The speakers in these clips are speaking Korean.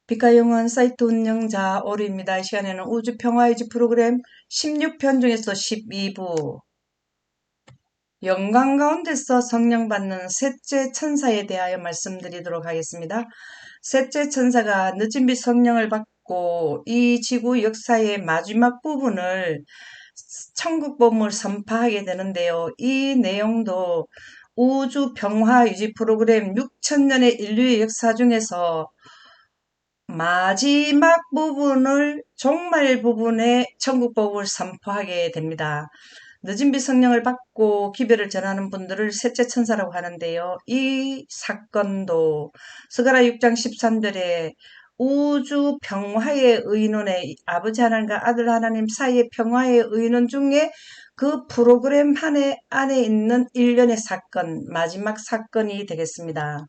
빛과 영원 사이트 운영자 오루입니다. 이 시간에는 우주평화유지 프로그램 16편 중에서 12부 영광 가운데서 성령받는 셋째 천사에 대하여 말씀드리도록 하겠습니다. 셋째 천사가 늦은 빛 성령을 받고 이 지구 역사의 마지막 부분을 천국복음을 선포하게 되는데요. 이 내용도 우주평화유지 프로그램 6천년의 인류의 역사 중에서 마지막 부분을 종말 부분에 천국복음을 선포하게 됩니다. 늦은 빛 성령을 받고 기별을 전하는 분들을 셋째 천사라고 하는데요. 이 사건도 스가랴 6장 13절에 우주 평화의 의논에 아버지 하나님과 아들 하나님 사이의 평화의 의논 중에 그 프로그램 안에 있는 일련의 사건, 마지막 사건이 되겠습니다.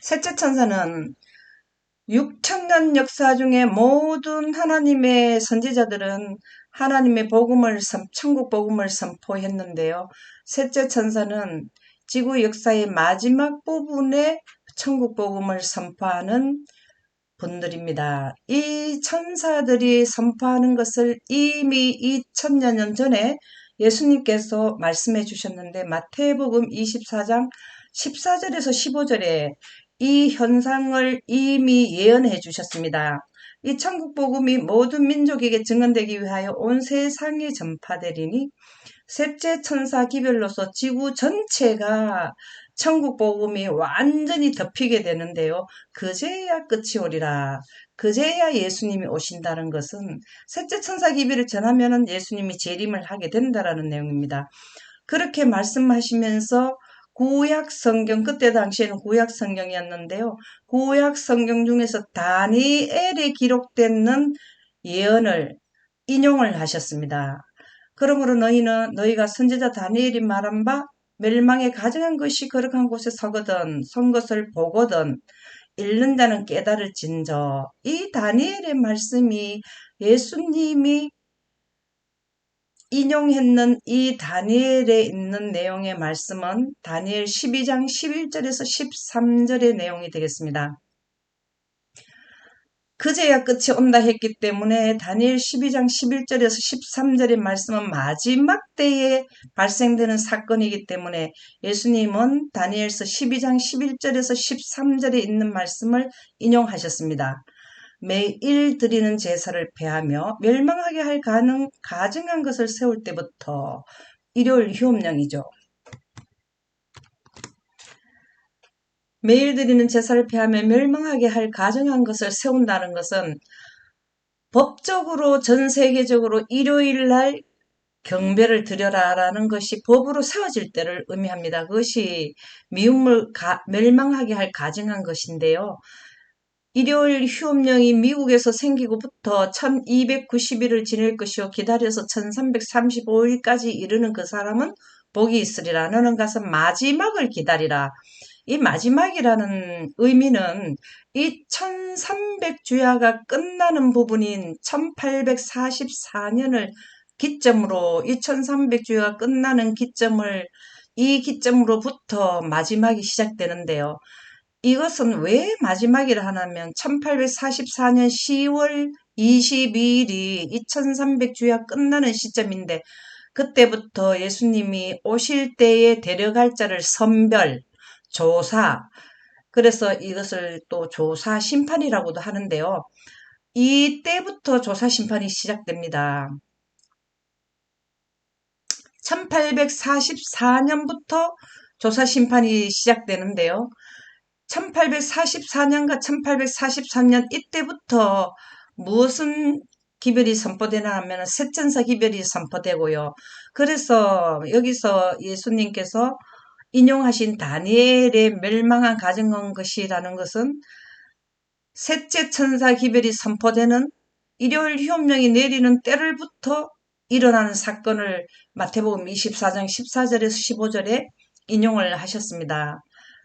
셋째 천사는 6천년 역사 중에 모든 하나님의 선지자들은 하나님의 복음을 천국 복음을 선포했는데요. 셋째 천사는 지구 역사의 마지막 부분에 천국 복음을 선포하는 분들입니다. 이 천사들이 선포하는 것을 이미 2000년 전에 예수님께서 말씀해 주셨는데 마태복음 24장 14절에서 15절에 이 현상을 이미 예언해 주셨습니다. 이 천국 복음이 모든 민족에게 증언되기 위하여 온 세상에 전파되리니 셋째 천사 기별로서 지구 전체가 천국 복음이 완전히 덮이게 되는데요. 그제야 끝이 오리라. 그제야 예수님이 오신다는 것은 셋째 천사 기별을 전하면 예수님이 재림을 하게 된다라는 내용입니다. 그렇게 말씀하시면서 구약 성경, 그때 당시에는 구약 성경이었는데요. 구약 성경 중에서 다니엘에 기록되는 예언을 인용을 하셨습니다. 그러므로 너희가 선지자 다니엘이 말한 바 멸망에 가증한 것이 거룩한 곳에 서거든 선 것을 보거든 읽는 자는 깨달을진저. 이 다니엘의 말씀이 예수님이 인용했는 이 다니엘에 있는 내용의 말씀은 다니엘 12장 11절에서 13절의 내용이 되겠습니다. 그제야 끝이 온다 했기 때문에 다니엘 12장 11절에서 13절의 말씀은 마지막 때에 발생되는 사건이기 때문에 예수님은 다니엘서 12장 11절에서 13절에 있는 말씀을 인용하셨습니다. 매일 드리는 제사를 폐하며 멸망하게 할 가증한 것을 세울 때부터 일요일 휴업령이죠. 매일 드리는 제사를 폐하며 멸망하게 할 가증한 것을 세운다는 것은 법적으로 전 세계적으로 일요일 날 경배를 드려라라는 것이 법으로 세워질 때를 의미합니다. 그것이 미움을 멸망하게 할 가증한 것인데요. 일요일 휴업령이 미국에서 생기고부터 1290일을 지낼 것이요 기다려서 1335일까지 이르는 그 사람은 복이 있으리라. 너는 가서 마지막을 기다리라. 이 마지막이라는 의미는 이 1300주야가 끝나는 부분인 1844년을 기점으로 이 1300주야가 끝나는 이 기점으로부터 마지막이 시작되는데요. 이것은 왜 마지막이라 하냐면 1844년 10월 22일이 2300주야 끝나는 시점인데 그때부터 예수님이 오실 때에 데려갈 자를 선별, 조사, 그래서 이것을 또 조사 심판이라고도 하는데요. 이때부터 조사 심판이 시작됩니다. 1844년부터 조사 심판이 시작되는데요. 1844년과 1843년 이때부터 무슨 기별이 선포되나 하면 셋천사 기별이 선포되고요. 그래서 여기서 예수님께서 인용하신 다니엘의 멸망한 가증한 것이라는 것은 셋째 천사 기별이 선포되는 일요일 휴업령이 내리는 때를부터 일어나는 사건을 마태복음 24장 14절에서 15절에 인용을 하셨습니다.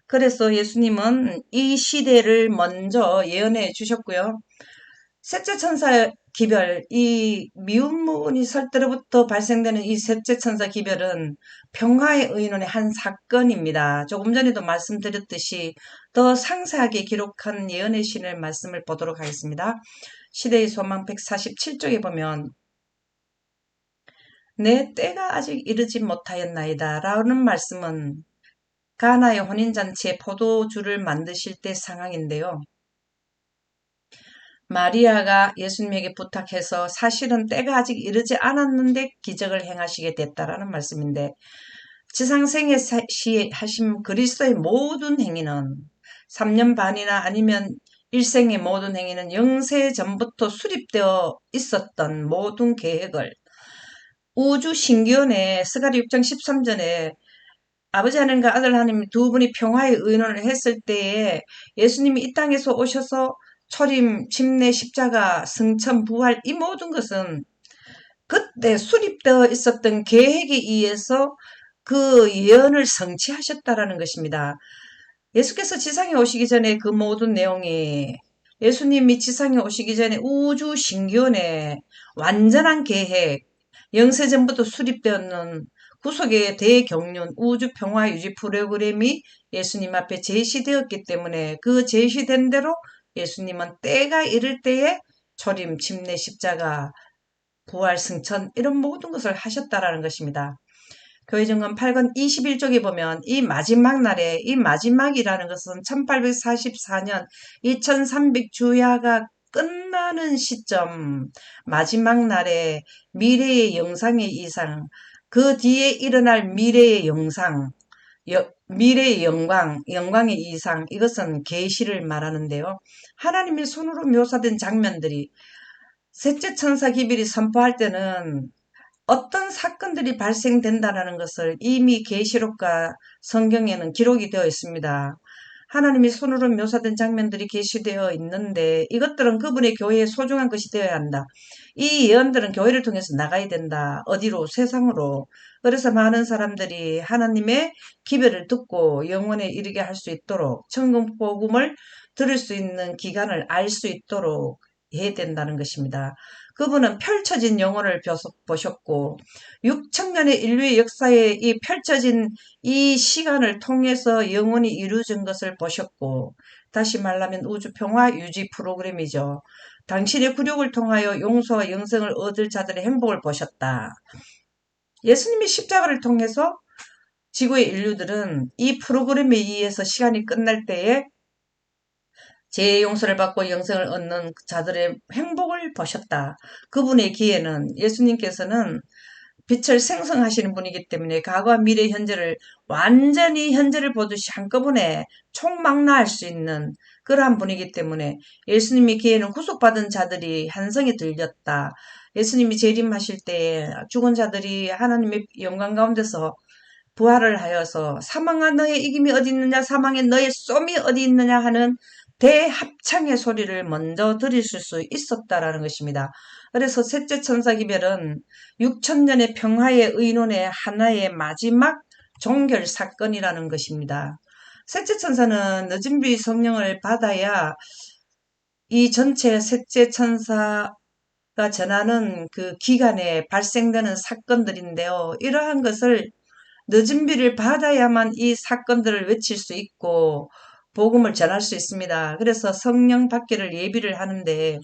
그래서 예수님은 이 시대를 먼저 예언해 주셨고요. 셋째 천사 기별, 이 미운문이 설 때로부터 발생되는 이 셋째 천사 기별은 평화의 의논의 한 사건입니다. 조금 전에도 말씀드렸듯이 더 상세하게 기록한 예언의 신을 말씀을 보도록 하겠습니다. 시대의 소망 147쪽에 보면 내 때가 아직 이르지 못하였나이다 라는 말씀은 가나의 혼인잔치에 포도주를 만드실 때 상황인데요. 마리아가 예수님에게 부탁해서 사실은 때가 아직 이르지 않았는데 기적을 행하시게 됐다라는 말씀인데 지상생애 시 하신 그리스도의 모든 행위는 3년 반이나 아니면 일생의 모든 행위는 영세 전부터 수립되어 있었던 모든 계획을 우주 신기원의 스가랴 6장 13절에 아버지 하나님과 아들 하나님 두 분이 평화의 의논을 했을 때에 예수님이 이 땅에서 오셔서 초림, 침례, 십자가, 승천, 부활 이 모든 것은 그때 수립되어 있었던 계획에 의해서 그 예언을 성취하셨다라는 것입니다. 예수께서 지상에 오시기 전에 그 모든 내용이 예수님이 지상에 오시기 전에 우주 신기원의 완전한 계획, 영세전부터 수립되었는 구속의 대경륜 우주 평화 유지 프로그램이 예수님 앞에 제시되었기 때문에 그 제시된 대로 예수님은 때가 이를 때에 초림, 침례, 십자가, 부활, 승천 이런 모든 것을 하셨다라는 것입니다. 교회정권 8권 21쪽에 보면 이 마지막 날에 이 마지막이라는 것은 1844년 2300주야가 끝나는 시점 마지막 날에 미래의 영상의 이상 그 뒤에 일어날 미래의 영상 미래의 영광의 이상 이것은 계시를 말하는데요. 하나님의 손으로 묘사된 장면들이 셋째 천사 기별이 선포할 때는 어떤 사건들이 발생된다는 것을 이미 계시록과 성경에는 기록이 되어 있습니다. 하나님이 손으로 묘사된 장면들이 게시되어 있는데 이것들은 그분의 교회에 소중한 것이 되어야 한다. 이 예언들은 교회를 통해서 나가야 된다. 어디로? 세상으로. 그래서 많은 사람들이 하나님의 기별을 듣고 영원에 이르게 할 수 있도록 천국 복음을 들을 수 있는 기간을 알 수 있도록 해야 된다는 것입니다. 그분은 펼쳐진 영혼을 보셨고 6천년의 인류의 역사에 이 펼쳐진 이 시간을 통해서 영혼이 이루어진 것을 보셨고 다시 말하면 우주 평화 유지 프로그램이죠. 당신의 굴욕을 통하여 용서와 영생을 얻을 자들의 행복을 보셨다. 예수님이 십자가를 통해서 지구의 인류들은 이 프로그램에 의해서 시간이 끝날 때에 죄의 용서를 받고 영생을 얻는 자들의 행복을 보셨다. 그분의 기회는 예수님께서는 빛을 생성하시는 분이기 때문에 과거와 미래, 현재를 완전히 현재를 보듯이 한꺼번에 총망라할 수 있는 그러한 분이기 때문에 예수님이 기회는 구속받은 자들이 한성에 들렸다. 예수님이 재림하실 때 죽은 자들이 하나님의 영광 가운데서 부활을 하여서 사망아 너의 이김이 어디 있느냐 사망에 너의 쏨이 어디 있느냐 하는 대합창의 소리를 먼저 들으실 수 있었다라는 것입니다. 그래서 셋째 천사 기별은 6천년의 평화의 의논의 하나의 마지막 종결 사건이라는 것입니다. 셋째 천사는 늦은비 성령을 받아야 이 전체 셋째 천사가 전하는 그 기간에 발생되는 사건들인데요. 이러한 것을 늦은 비를 받아야만 이 사건들을 외칠 수 있고 복음을 전할 수 있습니다. 그래서 성령 받기를 예비를 하는데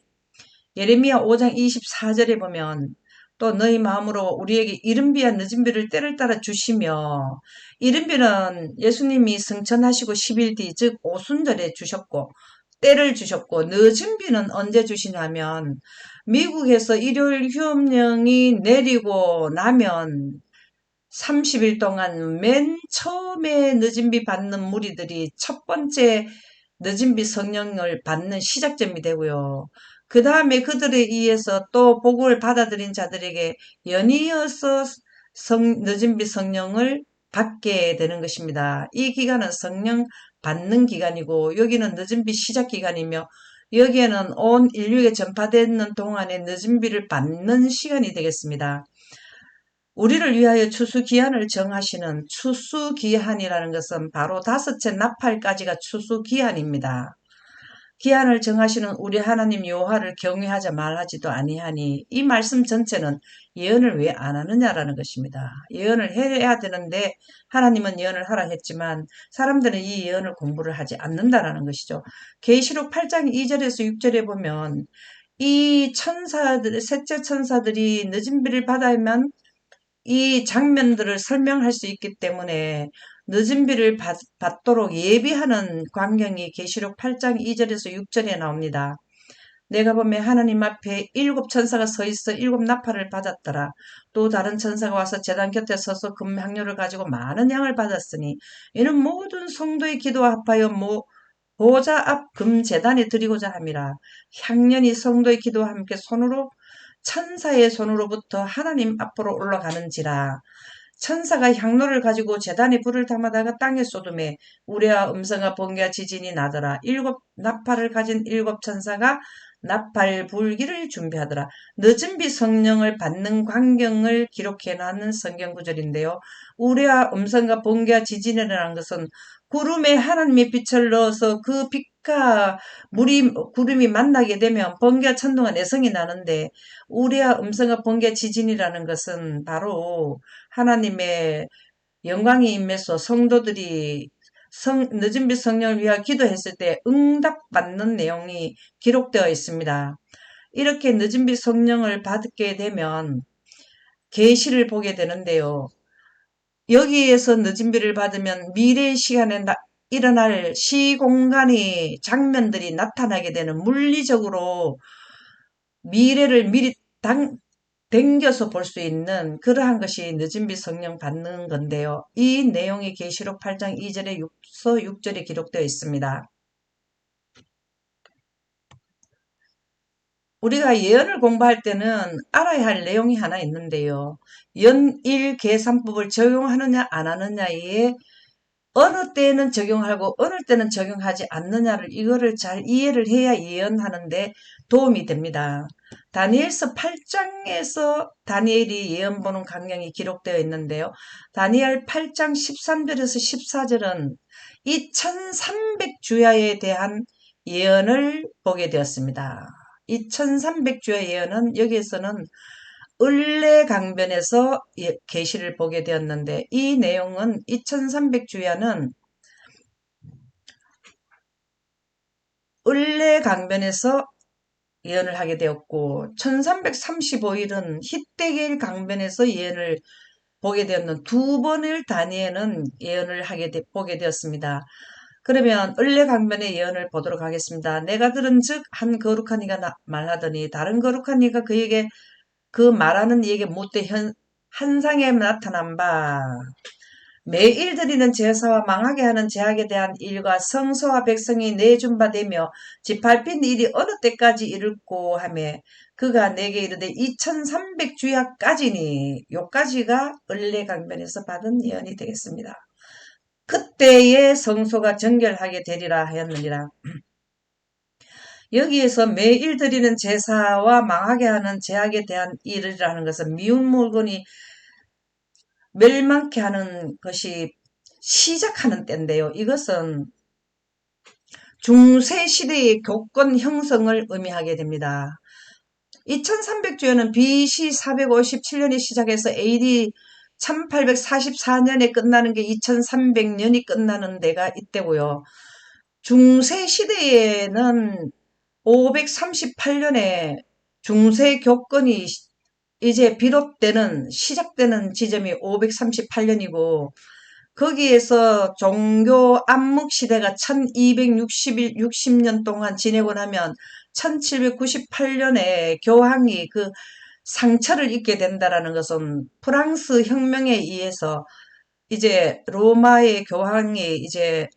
예레미야 5장 24절에 보면 또 너희 마음으로 우리에게 이른 비와 늦은 비를 때를 따라 주시며 이른 비는 예수님이 승천하시고 10일 뒤 즉 오순절에 주셨고 때를 주셨고 늦은 비는 언제 주시냐면 미국에서 일요일 휴업령이 내리고 나면 30일 동안 맨 처음에 늦은비 받는 무리들이 첫 번째 늦은비 성령을 받는 시작점이 되고요. 그 다음에 그들에 의해서 또 복음을 받아들인 자들에게 연이어서 늦은비 성령을 받게 되는 것입니다. 이 기간은 성령 받는 기간이고 여기는 늦은비 시작 기간이며 여기에는 온 인류에 전파되는 동안에 늦은비를 받는 시간이 되겠습니다. 우리를 위하여 추수기한을 정하시는 추수기한이라는 것은 바로 5채 나팔까지가 추수기한입니다. 기한을 정하시는 우리 하나님 여호와를 경외하자 말하지도 아니하니, 이 말씀 전체는 예언을 왜 안 하느냐라는 것입니다. 예언을 해야 되는데 하나님은 예언을 하라 했지만 사람들은 이 예언을 공부를 하지 않는다라는 것이죠. 계시록 8장 2절에서 6절에 보면 이 천사들, 셋째 천사들이 늦은 비를 받아야만 이 장면들을 설명할 수 있기 때문에 늦은 비를 받도록 예비하는 광경이 계시록 8장 2절에서 6절에 나옵니다. 내가 보면 하나님 앞에 7천사가 서 있어 7나팔을 받았더라. 또 다른 천사가 와서 제단 곁에 서서 금향료를 가지고 많은 양을 받았으니 이는 모든 성도의 기도와 합하여 보좌 앞 금제단에 드리고자 함이라. 향년이 성도의 기도와 함께 천사의 손으로부터 하나님 앞으로 올라가는지라. 천사가 향로를 가지고 제단에 불을 담아다가 땅에 쏟음에 우레와 음성과 번개와 지진이 나더라. 7나팔을 가진 7천사가 나팔 불기를 준비하더라. 늦은 비 성령을 받는 광경을 기록해 놨는 성경 구절인데요. 우레와 음성과 번개와 지진이라는 것은 구름에 하나님의 빛을 넣어서 그 빛과 구름이 만나게 되면 번개와 천둥과 내성이 나는데, 우레와 음성과 번개 지진이라는 것은 바로 하나님의 영광이 임해서 성도들이 늦은 빛 성령을 위하여 기도했을 때 응답받는 내용이 기록되어 있습니다. 이렇게 늦은 빛 성령을 받게 되면 계시를 보게 되는데요. 여기에서 늦은 비를 받으면 미래의 시간에 일어날 시공간의 장면들이 나타나게 되는, 물리적으로 미래를 미리 당겨서 볼 수 있는 그러한 것이 늦은 비 성령 받는 건데요. 이 내용이 계시록 8장 2절에 6절에 기록되어 있습니다. 우리가 예언을 공부할 때는 알아야 할 내용이 하나 있는데요. 연일 계산법을 적용하느냐 안 하느냐에 어느 때는 적용하고 어느 때는 적용하지 않느냐를, 이거를 잘 이해를 해야 예언하는데 도움이 됩니다. 다니엘서 8장에서 다니엘이 예언 보는 광경이 기록되어 있는데요. 다니엘 8장 13절에서 14절은 이 1300주야에 대한 예언을 보게 되었습니다. 이 1300주야 예언은 여기에서는 을레강변에서 계시를 보게 되었는데, 이 내용은 2300주야는 을레강변에서 예언을 하게 되었고, 1335일은 히데길 강변에서 예언을 보게 되었는 두 번을 다니엘은 예언을 보게 되었습니다. 그러면 을레강변의 예언을 보도록 하겠습니다. 내가 들은 즉 한 거룩한 이가 말하더니 다른 거룩한 이가 그에게 그 말하는 이에게 못되 한상에 나타난 바, 매일 드리는 제사와 망하게 하는 제약에 대한 일과 성소와 백성이 내준 바 되며 짓밟힌 일이 어느 때까지 이를꼬 하며 그가 내게 이르되 2300주야까지니, 요까지가 을레강변에서 받은 예언이 되겠습니다. 그때의 성소가 정결하게 되리라 하였느니라. 여기에서 매일 드리는 제사와 망하게 하는 제약에 대한 일이라는 것은 미운 물건이 멸망케 하는 것이 시작하는 때인데요. 이것은 중세시대의 교권 형성을 의미하게 됩니다. 2300주에는 BC 457년에 시작해서 AD 1844년에 끝나는 게 2300년이 끝나는 데가 이때고요. 중세시대에는 538년에 중세교권이 이제 시작되는 지점이 538년이고, 거기에서 종교 암묵 시대가 1260년 동안 지내고 나면 1798년에 교황이 그 상처를 입게 된다라는 것은 프랑스 혁명에 의해서 이제 로마의 교황이 이제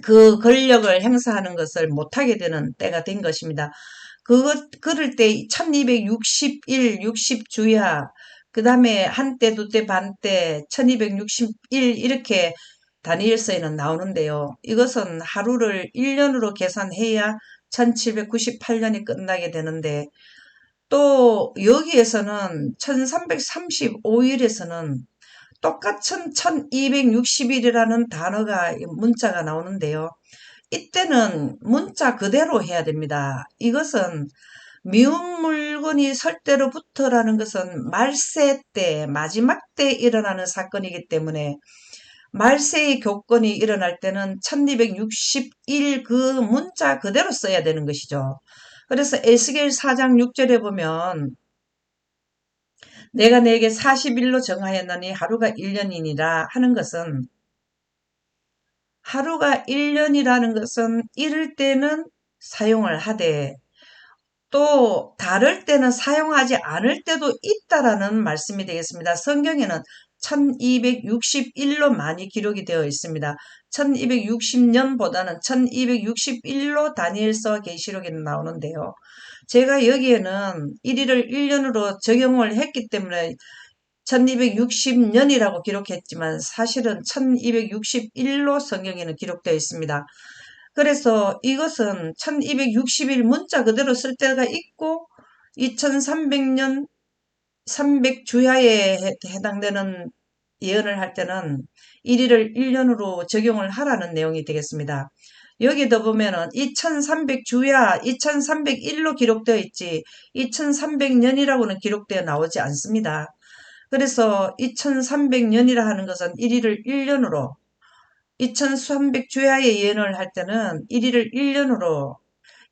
그 권력을 행사하는 것을 못하게 되는 때가 된 것입니다. 그럴 때 1261, 60주야, 그 다음에 한때, 두때, 반때, 1261 이렇게 다니엘서에는 나오는데요. 이것은 하루를 1년으로 계산해야 1798년이 끝나게 되는데, 또 여기에서는 1335일에서는 똑같은 1260일이라는 단어가, 문자가 나오는데요. 이때는 문자 그대로 해야 됩니다. 이것은 미운 물건이 설 때로부터라는 것은 말세 때, 마지막 때 일어나는 사건이기 때문에 말세의 교권이 일어날 때는 1261 그 문자 그대로 써야 되는 것이죠. 그래서 에스겔 4장 6절에 보면 내가 내게 40일로 정하였나니 하루가 1년이니라 하는 것은 하루가 1년이라는 것은 이럴 때는 사용을 하되 또 다를 때는 사용하지 않을 때도 있다라는 말씀이 되겠습니다. 성경에는 1261로 많이 기록이 되어 있습니다. 1260년보다는 1261로 다니엘서와 계시록에는 나오는데요. 제가 여기에는 1일을 1년으로 적용을 했기 때문에 1260년이라고 기록했지만 사실은 1261로 성경에는 기록되어 있습니다. 그래서 이것은 1260일 문자 그대로 쓸 때가 있고 2300년 300주야에 해당되는 예언을 할 때는 1일을 1년으로 적용을 하라는 내용이 되겠습니다. 여기도 보면은 2300주야 2301로 기록되어 있지 2300년이라고는 기록되어 나오지 않습니다. 그래서 2300년이라 하는 것은 1일을 1년으로 2300주야의 예언을 할 때는 1일을 1년으로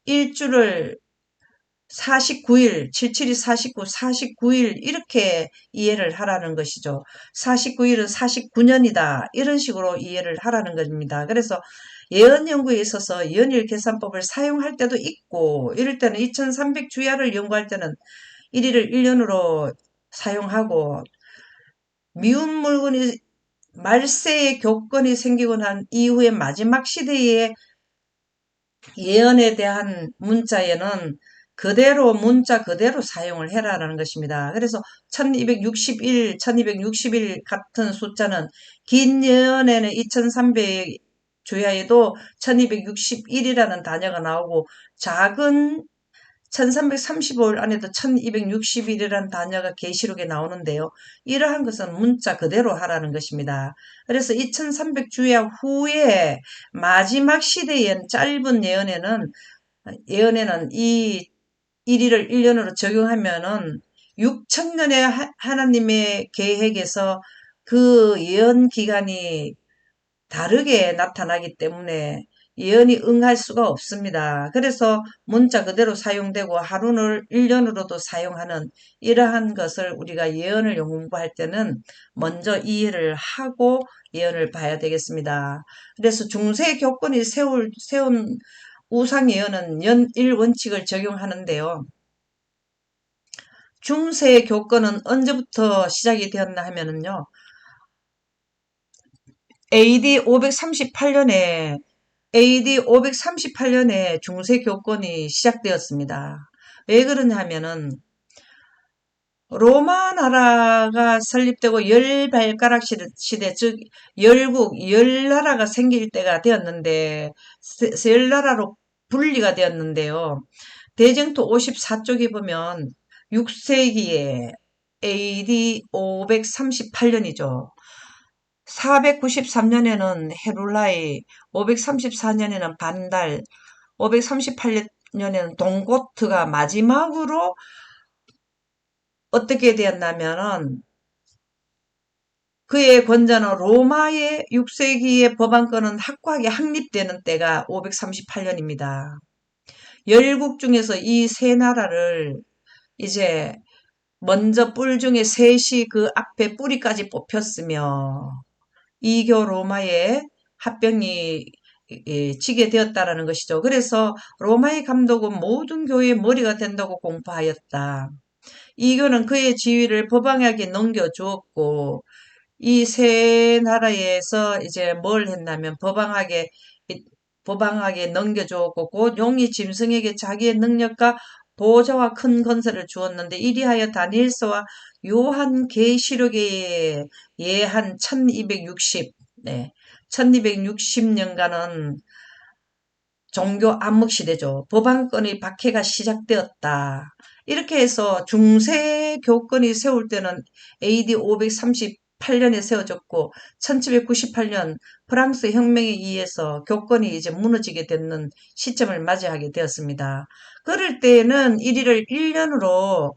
일주를 49일, 77이 49, 49일 이렇게 이해를 하라는 것이죠. 49일은 49년이다. 이런 식으로 이해를 하라는 겁니다. 그래서 예언 연구에 있어서 연일 계산법을 사용할 때도 있고 이럴 때는 2300주야를 연구할 때는 1일을 1년으로 사용하고 미운 물건이 말세의 교권이 생기고 난 이후에 마지막 시대의 예언에 대한 문자에는 그대로 문자 그대로 사용을 해라라는 것입니다. 그래서 1261, 1260일 같은 숫자는 긴 예언에는 2300 주야에도 1261이라는 단어가 나오고 작은 1335일 안에도 1260일이라는 단어가 계시록에 나오는데요. 이러한 것은 문자 그대로 하라는 것입니다. 그래서 2300주야 후에 마지막 시대의 짧은 예언에는 이 1일을 1년으로 적용하면은 6000년의 하나님의 계획에서 그 예언 기간이 다르게 나타나기 때문에 예언이 응할 수가 없습니다. 그래서 문자 그대로 사용되고 하루를 1년으로도 사용하는 이러한 것을 우리가 예언을 공부할 때는 먼저 이해를 하고 예언을 봐야 되겠습니다. 그래서 중세 교권이 세운 우상 예언은 연일 원칙을 적용하는데요. 중세 교권은 언제부터 시작이 되었나 하면은요. AD 538년에 중세 교권이 시작되었습니다. 왜 그러냐면은 로마 나라가 설립되고 열 발가락 시대, 즉 열국, 열 나라가 생길 때가 되었는데 열 나라로 분리가 되었는데요. 대쟁투 54쪽에 보면 6세기에 AD 538년이죠. 493년에는 헤룰라이, 534년에는 반달, 538년에는 동고트가 마지막으로 어떻게 되었냐면은 그의 권자는 로마의 6세기의 법안권은 확고하게 확립되는 때가 538년입니다. 열국 중에서 이 세 나라를 이제 먼저 뿔 중에 셋이 그 앞에 뿌리까지 뽑혔으며 이교 로마의 합병이 치게 되었다라는 것이죠. 그래서 로마의 감독은 모든 교회의 머리가 된다고 공포하였다. 이교는 그의 지위를 법왕에게 넘겨주었고 이 세 나라에서 이제 뭘 했냐면 법왕에게 넘겨주었고 곧 용이 짐승에게 자기의 능력과 보좌와 큰 건설을 주었는데 이리하여 다니엘서와 요한 계시록에 예한 1260, 네, 1260년간은 종교 암흑 시대죠. 법안권의 박해가 시작되었다. 이렇게 해서 중세 교권이 세울 때는 AD 8년에 세워졌고 1798년 프랑스 혁명에 의해서 교권이 이제 무너지게 되는 시점을 맞이하게 되었습니다. 그럴 때에는 1일을 1년으로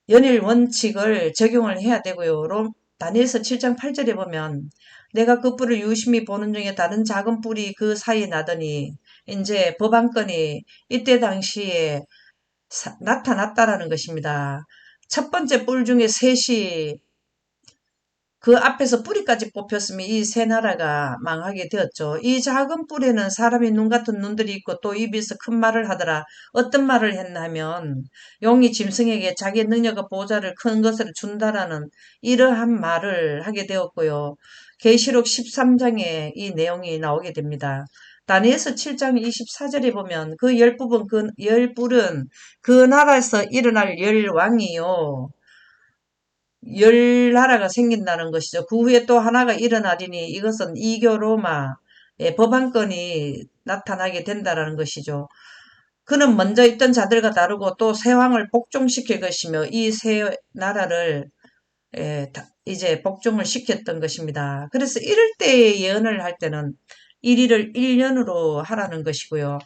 연일 원칙을 적용을 해야 되고요. 다니엘서 7장 8절에 보면 내가 그 뿔을 유심히 보는 중에 다른 작은 뿔이 그 사이에 나더니 이제 법안건이 이때 당시에 나타났다라는 것입니다. 첫 번째 뿔 중에 셋이 그 앞에서 뿌리까지 뽑혔으면 이 세 나라가 망하게 되었죠. 이 작은 뿔에는 사람이 눈 같은 눈들이 있고 또 입에서 큰 말을 하더라. 어떤 말을 했나 하면 용이 짐승에게 자기의 능력과 보좌를 큰 것을 준다라는 이러한 말을 하게 되었고요. 계시록 13장에 이 내용이 나오게 됩니다. 다니엘서 7장 24절에 보면 그 열 뿔은 그 나라에서 일어날 열 왕이요. 열 나라가 생긴다는 것이죠. 그 후에 또 하나가 일어나리니 이것은 이교 로마의 법안권이 나타나게 된다는 것이죠. 그는 먼저 있던 자들과 다르고 또 새 왕을 복종시킬 것이며 이 새 나라를 이제 복종을 시켰던 것입니다. 그래서 이럴 때의 예언을 할 때는 1일을 1년으로 하라는 것이고요.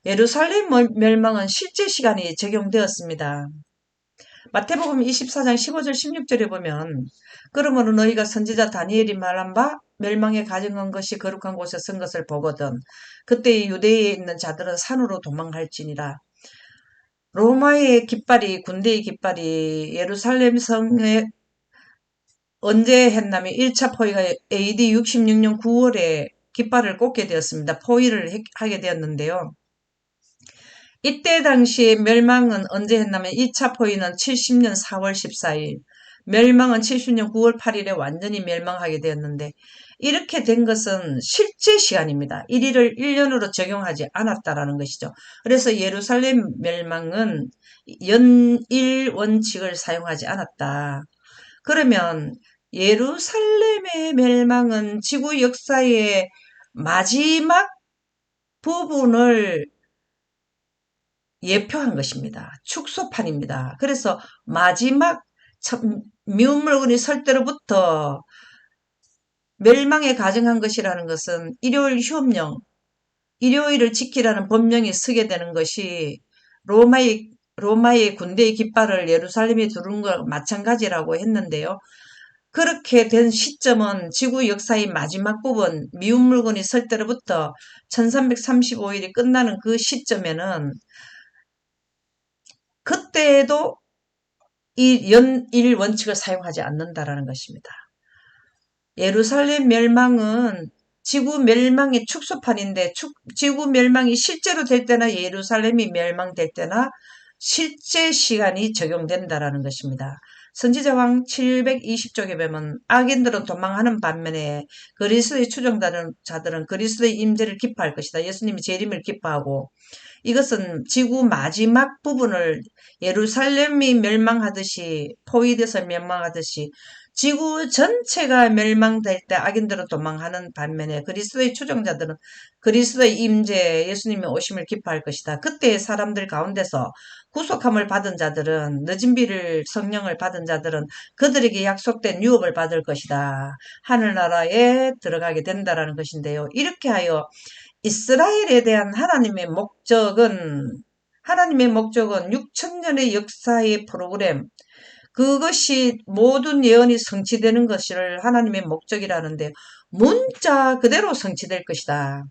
예루살렘 멸망은 실제 시간이 적용되었습니다. 마태복음 24장 15절 16절에 보면 그러므로 너희가 선지자 다니엘이 말한 바 멸망에 가증한 것이 거룩한 곳에 선 것을 보거든 그때 유대에 있는 자들은 산으로 도망할지니라. 로마의 깃발이 군대의 깃발이 예루살렘 성에 언제 했냐면 1차 포위가 AD 66년 9월에 깃발을 꽂게 되었습니다. 포위를 하게 되었는데요. 이때 당시에 멸망은 언제 했냐면 2차 포위는 70년 4월 14일, 멸망은 70년 9월 8일에 완전히 멸망하게 되었는데 이렇게 된 것은 실제 시간입니다. 1일을 1년으로 적용하지 않았다라는 것이죠. 그래서 예루살렘 멸망은 연일 원칙을 사용하지 않았다. 그러면 예루살렘의 멸망은 지구 역사의 마지막 부분을 예표한 것입니다. 축소판입니다. 그래서 마지막 미운물건이 설 때로부터 멸망에 가증한 것이라는 것은 일요일 휴업령, 일요일을 지키라는 법령이 서게 되는 것이 로마의 군대의 깃발을 예루살렘에 두른 것 마찬가지라고 했는데요. 그렇게 된 시점은 지구 역사의 마지막 부분, 미운 물건이 설 때로부터 1335일이 끝나는 그 시점에는 그때에도 이 연일 원칙을 사용하지 않는다라는 것입니다. 예루살렘 멸망은 지구 멸망의 축소판인데 지구 멸망이 실제로 될 때나 예루살렘이 멸망될 때나 실제 시간이 적용된다라는 것입니다. 선지자왕 720쪽에 보면 악인들은 도망하는 반면에 그리스도의 추종자들은 그리스도의 임재를 기뻐할 것이다. 예수님이 재림을 기뻐하고 이것은 지구 마지막 부분을 예루살렘이 멸망하듯이 포위돼서 멸망하듯이 지구 전체가 멸망될 때 악인들은 도망하는 반면에 그리스도의 추종자들은 그리스도의 임재 예수님의 오심을 기뻐할 것이다. 그때 사람들 가운데서 구속함을 받은 자들은 늦은 비를 성령을 받은 자들은 그들에게 약속된 유업을 받을 것이다. 하늘나라에 들어가게 된다라는 것인데요. 이렇게 하여 이스라엘에 대한 하나님의 목적은 6천년의 역사의 프로그램, 그것이 모든 예언이 성취되는 것을 하나님의 목적이라는데 문자 그대로 성취될 것이다.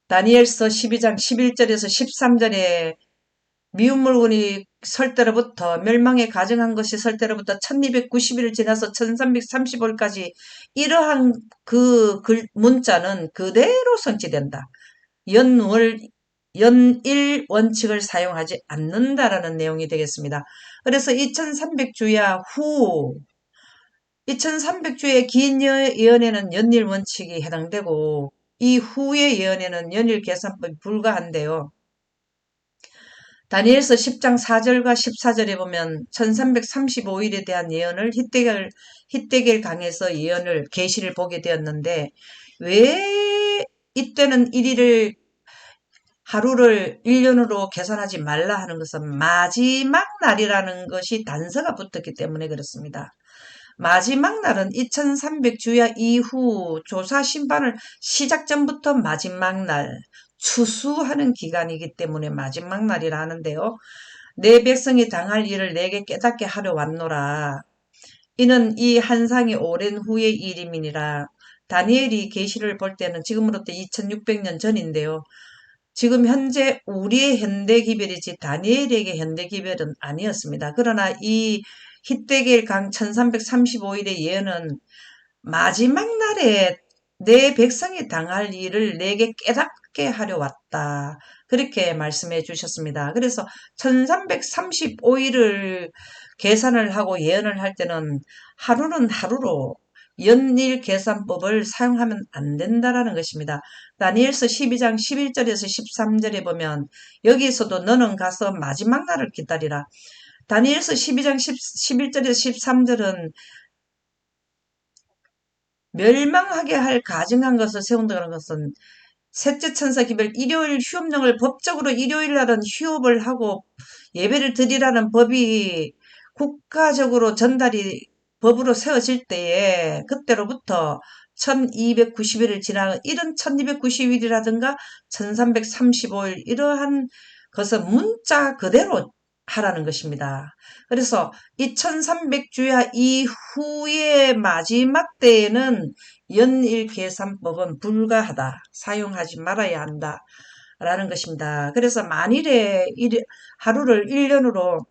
다니엘서 12장 11절에서 13절에 미운 물건이 설 때로부터 멸망에 가증한 것이 설 때로부터 1290일을 지나서 1335일까지 이러한 그 문자는 그대로 성취된다. 연일 원칙을 사용하지 않는다라는 내용이 되겠습니다. 그래서 2300주야 후 2300주의 긴 예언에는 연일 원칙이 해당되고 이 후의 예언에는 연일 계산법이 불가한데요. 다니엘서 10장 4절과 14절에 보면 1335일에 대한 예언을 히데겔 강에서 계시를 보게 되었는데 왜 이때는 1일을 하루를 1년으로 계산하지 말라 하는 것은 마지막 날이라는 것이 단서가 붙었기 때문에 그렇습니다. 마지막 날은 2300주야 이후 조사 심판을 시작 전부터 마지막 날, 추수하는 기간이기 때문에 마지막 날이라 하는데요. 내 백성이 당할 일을 내게 깨닫게 하려 왔노라. 이는 이 한상이 오랜 후의 일임이니라. 다니엘이 계시를 볼 때는 지금으로부터 2600년 전인데요. 지금 현재 우리의 현대 기별이지 다니엘에게 현대 기별은 아니었습니다. 그러나 이 히데길 강 1335일의 예언은 마지막 날에 내 백성이 당할 일을 내게 깨닫게 하려 왔다. 그렇게 말씀해 주셨습니다. 그래서 1335일을 계산을 하고 예언을 할 때는 하루는 하루로 연일 계산법을 사용하면 안 된다라는 것입니다. 다니엘서 12장 11절에서 13절에 보면 여기서도 너는 가서 마지막 날을 기다리라. 다니엘서 12장 11절에서 13절은 멸망하게 할 가증한 것을 세운다는 것은 셋째 천사 기별 일요일 휴업령을 법적으로 일요일 날은 휴업을 하고 예배를 드리라는 법이 국가적으로 전달이 법으로 세워질 때에 그때로부터 1290일을 지나는 이런 1290일이라든가 1335일 이러한 것은 문자 그대로 하라는 것입니다. 그래서 이 1300주야 이후의 마지막 때에는 연일 계산법은 불가하다. 사용하지 말아야 한다. 라는 것입니다. 그래서 만일에 하루를 1년으로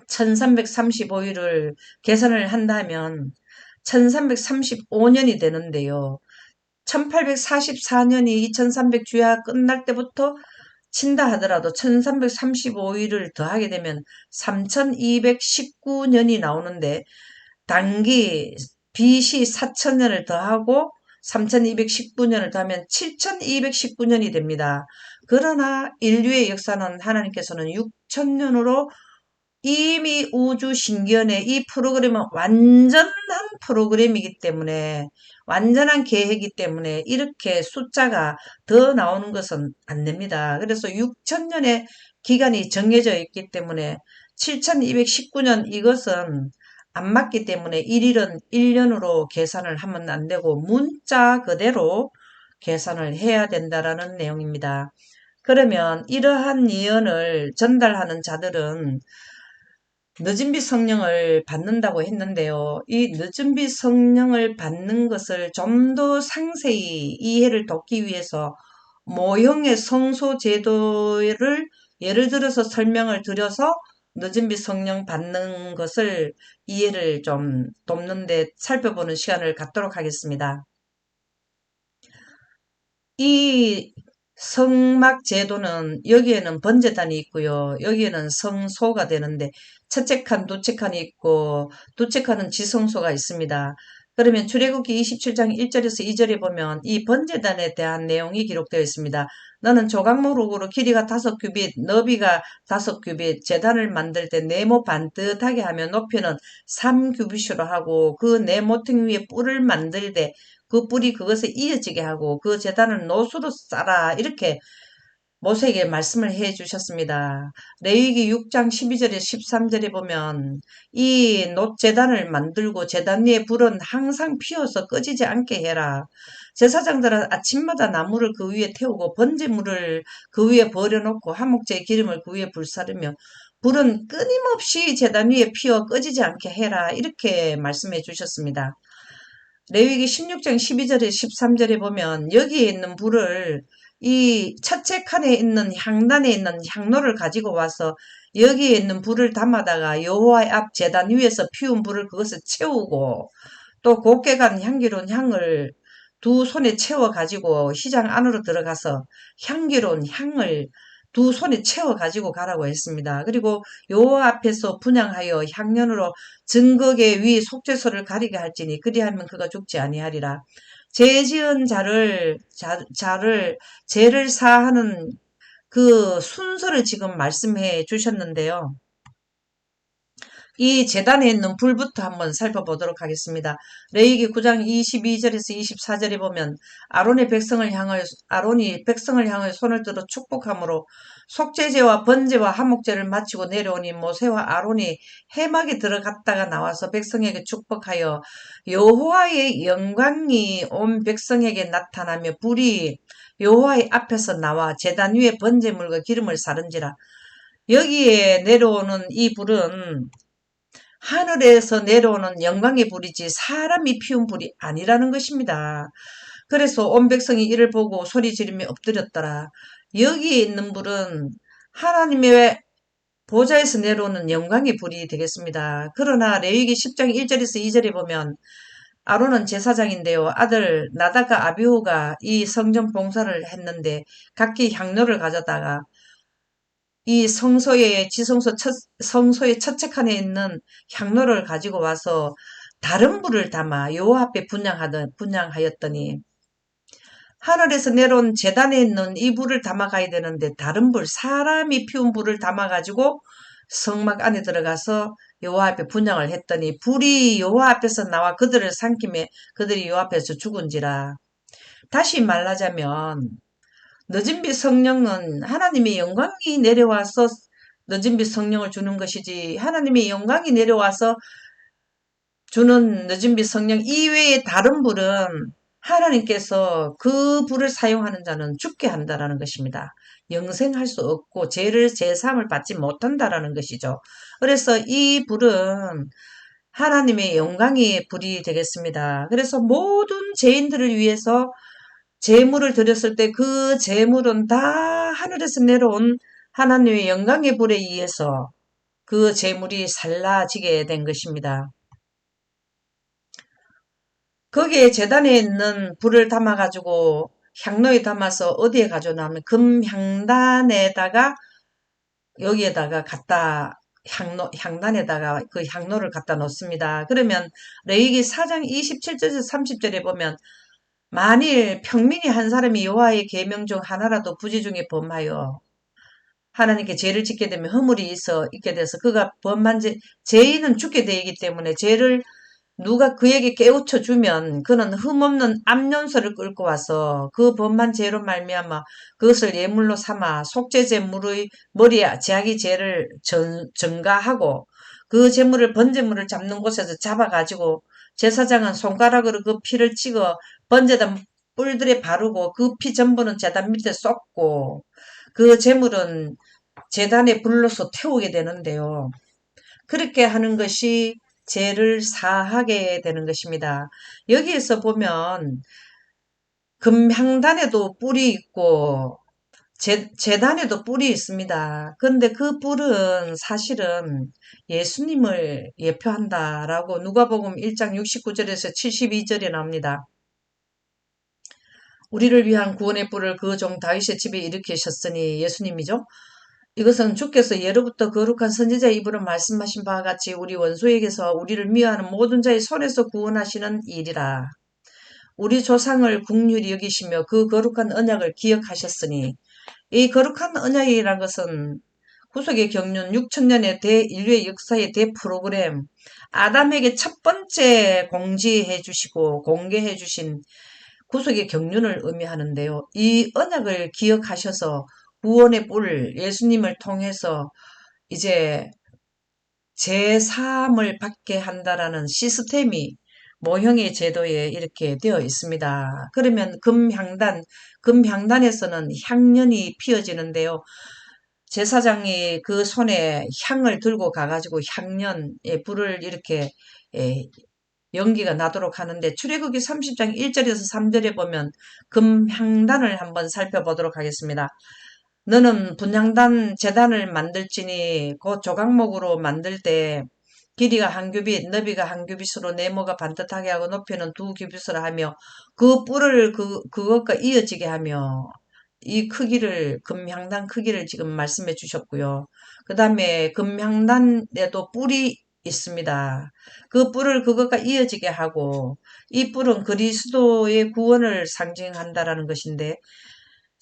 1335일을 계산을 한다면 1335년이 되는데요. 1844년이 2300주야 끝날 때부터 친다 하더라도 1335일을 더하게 되면 3219년이 나오는데 단기 BC 4000년을 더하고 3219년을 더하면 7219년이 됩니다. 그러나 인류의 역사는 하나님께서는 6000년으로 이미 우주 신기원의 이 프로그램은 완전한 프로그램이기 때문에 완전한 계획이기 때문에 이렇게 숫자가 더 나오는 것은 안 됩니다. 그래서 6000년의 기간이 정해져 있기 때문에 7219년 이것은 안 맞기 때문에 일일은 1년으로 계산을 하면 안 되고 문자 그대로 계산을 해야 된다라는 내용입니다. 그러면 이러한 예언을 전달하는 자들은 늦은빛 성령을 받는다고 했는데요. 이 늦은빛 성령을 받는 것을 좀 더 상세히 이해를 돕기 위해서 모형의 성소 제도를 예를 들어서 설명을 드려서 늦은빛 성령 받는 것을 이해를 좀 돕는데 살펴보는 시간을 갖도록 하겠습니다. 이 성막 제도는 여기에는 번제단이 있고요. 여기에는 성소가 되는데 첫째 칸, 두째 칸이 있고 두째 칸은 지성소가 있습니다. 그러면 출애굽기 27장 1절에서 2절에 보면 이 번제단에 대한 내용이 기록되어 있습니다. 너는 조각목으로 길이가 5규빗, 너비가 5규빗, 제단을 만들 때 네모 반듯하게 하며 높이는 3규빗으로 하고 그 네모퉁이 위에 뿔을 만들되 그 뿔이 그것에 이어지게 하고 그 제단을 노수로 쌓아 이렇게 모세에게 말씀을 해 주셨습니다. 레위기 6장 12절에 13절에 보면 이 제단을 만들고 제단 위에 불은 항상 피워서 꺼지지 않게 해라. 제사장들은 아침마다 나무를 그 위에 태우고 번제물을 그 위에 버려놓고 한목제의 기름을 그 위에 불사르며 불은 끊임없이 제단 위에 피워 꺼지지 않게 해라. 이렇게 말씀해 주셨습니다. 레위기 16장 12절에 13절에 보면 여기에 있는 불을 이 첫째 칸에 있는 향단에 있는 향로를 가지고 와서 여기에 있는 불을 담아다가 여호와의 앞 제단 위에서 피운 불을 그것을 채우고 또 곱게 간 향기로운 향을 두 손에 채워 가지고 시장 안으로 들어가서 향기로운 향을 두 손에 채워 가지고 가라고 했습니다. 그리고 여호와 앞에서 분향하여 향년으로 증거계 위 속죄소를 가리게 할지니 그리하면 그가 죽지 아니하리라. 죄 지은 자를 죄를 사하는 그 순서를 지금 말씀해 주셨는데요. 이 제단에 있는 불부터 한번 살펴보도록 하겠습니다. 레위기 9장 22절에서 24절에 보면 아론이 백성을 향하여 손을 들어 축복함으로 속죄제와 번제와 화목제를 마치고 내려오니 모세와 아론이 회막에 들어갔다가 나와서 백성에게 축복하여 여호와의 영광이 온 백성에게 나타나며 불이 여호와의 앞에서 나와 제단 위에 번제물과 기름을 사른지라. 여기에 내려오는 이 불은 하늘에서 내려오는 영광의 불이지 사람이 피운 불이 아니라는 것입니다. 그래서 온 백성이 이를 보고 소리 지르며 엎드렸더라. 여기에 있는 불은 하나님의 보좌에서 내려오는 영광의 불이 되겠습니다. 그러나 레위기 10장 1절에서 2절에 보면 아론은 제사장인데요. 아들 나다가 아비후가 이 성전 봉사를 했는데 각기 향로를 가져다가 이 성소의 성소의 첫째 칸에 있는 향로를 가지고 와서 다른 불을 담아 여호와 앞에 분향하였더니 하늘에서 내려온 제단에 있는 이 불을 담아가야 되는데 다른 불, 사람이 피운 불을 담아가지고 성막 안에 들어가서 여호와 앞에 분향을 했더니 불이 여호와 앞에서 나와 그들을 삼키며 그들이 여호와 앞에서 죽은지라. 다시 말하자면 늦은 빛 성령은 하나님의 영광이 내려와서 늦은 빛 성령을 주는 것이지 하나님의 영광이 내려와서 주는 늦은 빛 성령 이외의 다른 불은 하나님께서 그 불을 사용하는 자는 죽게 한다라는 것입니다. 영생할 수 없고 제사함을 받지 못한다라는 것이죠. 그래서 이 불은 하나님의 영광의 불이 되겠습니다. 그래서 모든 죄인들을 위해서 제물을 드렸을 때 그 제물은 다 하늘에서 내려온 하나님의 영광의 불에 의해서 그 제물이 살라지게 된 것입니다. 거기에 제단에 있는 불을 담아가지고 향로에 담아서 어디에 가져놓으면 금향단에다가 여기에다가 향단에다가 그 향로를 갖다 놓습니다. 그러면 레위기 4장 27절에서 30절에 보면 만일 평민이 한 사람이 여호와의 계명 중 하나라도 부지 중에 범하여 하나님께 죄를 짓게 되면 허물이 있게 돼서 그가 범한 죄인은 죽게 되기 때문에 죄를 누가 그에게 깨우쳐 주면 그는 흠없는 암연소를 끌고 와서 그 범한 죄로 말미암아 그것을 예물로 삼아 속죄제물의 머리에 자기 죄를 전가하고 그 제물을 번제물을 잡는 곳에서 잡아가지고 제사장은 손가락으로 그 피를 찍어 번제단 뿔들에 바르고 그 피 전부는 제단 밑에 쏟고 그 제물은 제단에 불로서 태우게 되는데요. 그렇게 하는 것이 죄를 사하게 되는 것입니다. 여기에서 보면 금향단에도 뿔이 있고 제단에도 뿔이 있습니다. 근데 그 뿔은 사실은 예수님을 예표한다라고 누가복음 1장 69절에서 72절에 나옵니다. 우리를 위한 구원의 뿔을 그 종 다윗의 집에 일으키셨으니 예수님이죠. 이것은 주께서 예로부터 거룩한 선지자의 입으로 말씀하신 바와 같이 우리 원수에게서 우리를 미워하는 모든 자의 손에서 구원하시는 일이라. 우리 조상을 긍휼히 여기시며 그 거룩한 언약을 기억하셨으니 이 거룩한 언약이라는 것은 구속의 경륜 6천년의 대인류의 역사의 대프로그램 아담에게 첫 번째 공지해 주시고 공개해 주신 구속의 경륜을 의미하는데요. 이 언약을 기억하셔서 구원의 뿔 예수님을 통해서 이제 제사함을 받게 한다라는 시스템이 모형의 제도에 이렇게 되어 있습니다. 그러면 금향단에서는 향년이 피어지는데요. 제사장이 그 손에 향을 들고 가가지고 향년의 불을 이렇게 연기가 나도록 하는데 출애굽기 30장 1절에서 3절에 보면 금향단을 한번 살펴보도록 하겠습니다. 너는 분향단 제단을 만들지니 그 조각목으로 만들 때 길이가 한 규빗, 너비가 한 규빗으로 네모가 반듯하게 하고 높이는 두 규빗으로 하며 그 뿔을 그것과 이어지게 하며 이 크기를 금향단 크기를 지금 말씀해 주셨고요. 그 다음에 금향단에도 뿔이 있습니다. 그 뿔을 그것과 이어지게 하고 이 뿔은 그리스도의 구원을 상징한다라는 것인데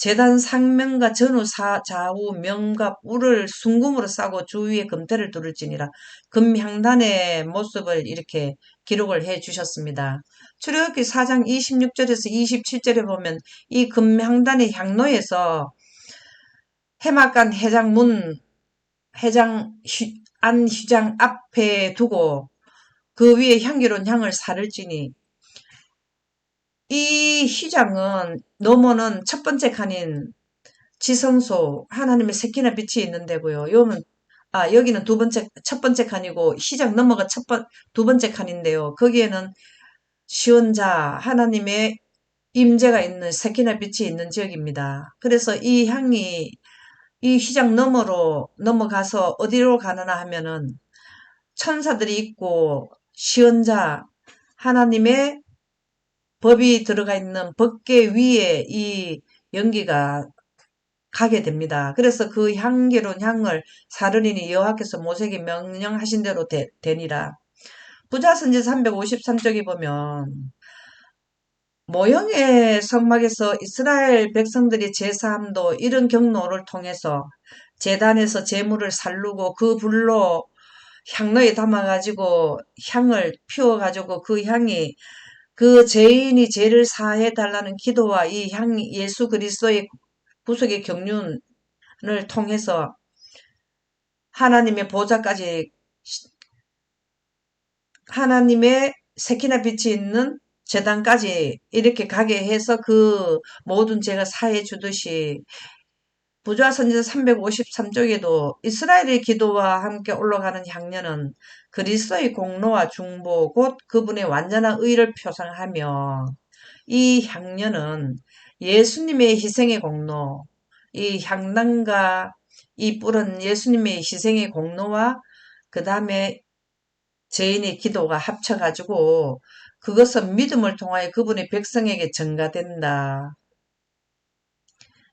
제단 상면과 전후 좌우 명과 뿔을 순금으로 싸고 주위에 금태를 두를지니라. 금향단의 모습을 이렇게 기록을 해 주셨습니다. 출애굽기 4장 26절에서 27절에 보면 이 금향단의 향로에서 해막간 안휘장 앞에 두고 그 위에 향기로운 향을 사를지니, 이 휘장은 너머는 첫 번째 칸인 지성소 하나님의 새끼나 빛이 있는 데고요. 여기는 첫 번째 칸이고 휘장 너머가 두 번째 칸인데요. 거기에는 시온자 하나님의 임재가 있는 새끼나 빛이 있는 지역입니다. 그래서 이 향이 이 휘장 너머로 넘어가서 어디로 가느냐 하면은 천사들이 있고 시온자 하나님의 법이 들어가 있는 법궤 위에 이 연기가 가게 됩니다. 그래서 그 향기로운 향을 사르리니 여호와께서 모세에게 명령하신 대로 되니라. 부자선지 353쪽에 보면 모형의 성막에서 이스라엘 백성들이 제사함도 이런 경로를 통해서 제단에서 제물을 살르고 그 불로 향로에 담아가지고 향을 피워가지고 그 향이 그 죄인이 죄를 사해 달라는 기도와 이 향이 예수 그리스도의 구속의 경륜을 통해서 하나님의 보좌까지, 하나님의 색이나 빛이 있는 제단까지 이렇게 가게 해서 그 모든 죄가 사해 주듯이, 부좌선지자 353쪽에도 이스라엘의 기도와 함께 올라가는 향년은 그리스도의 공로와 중보 곧 그분의 완전한 의를 표상하며, 이 향년은 예수님의 희생의 공로, 이 향단과 이 뿔은 예수님의 희생의 공로와 그 다음에 죄인의 기도가 합쳐가지고 그것은 믿음을 통하여 그분의 백성에게 전가된다.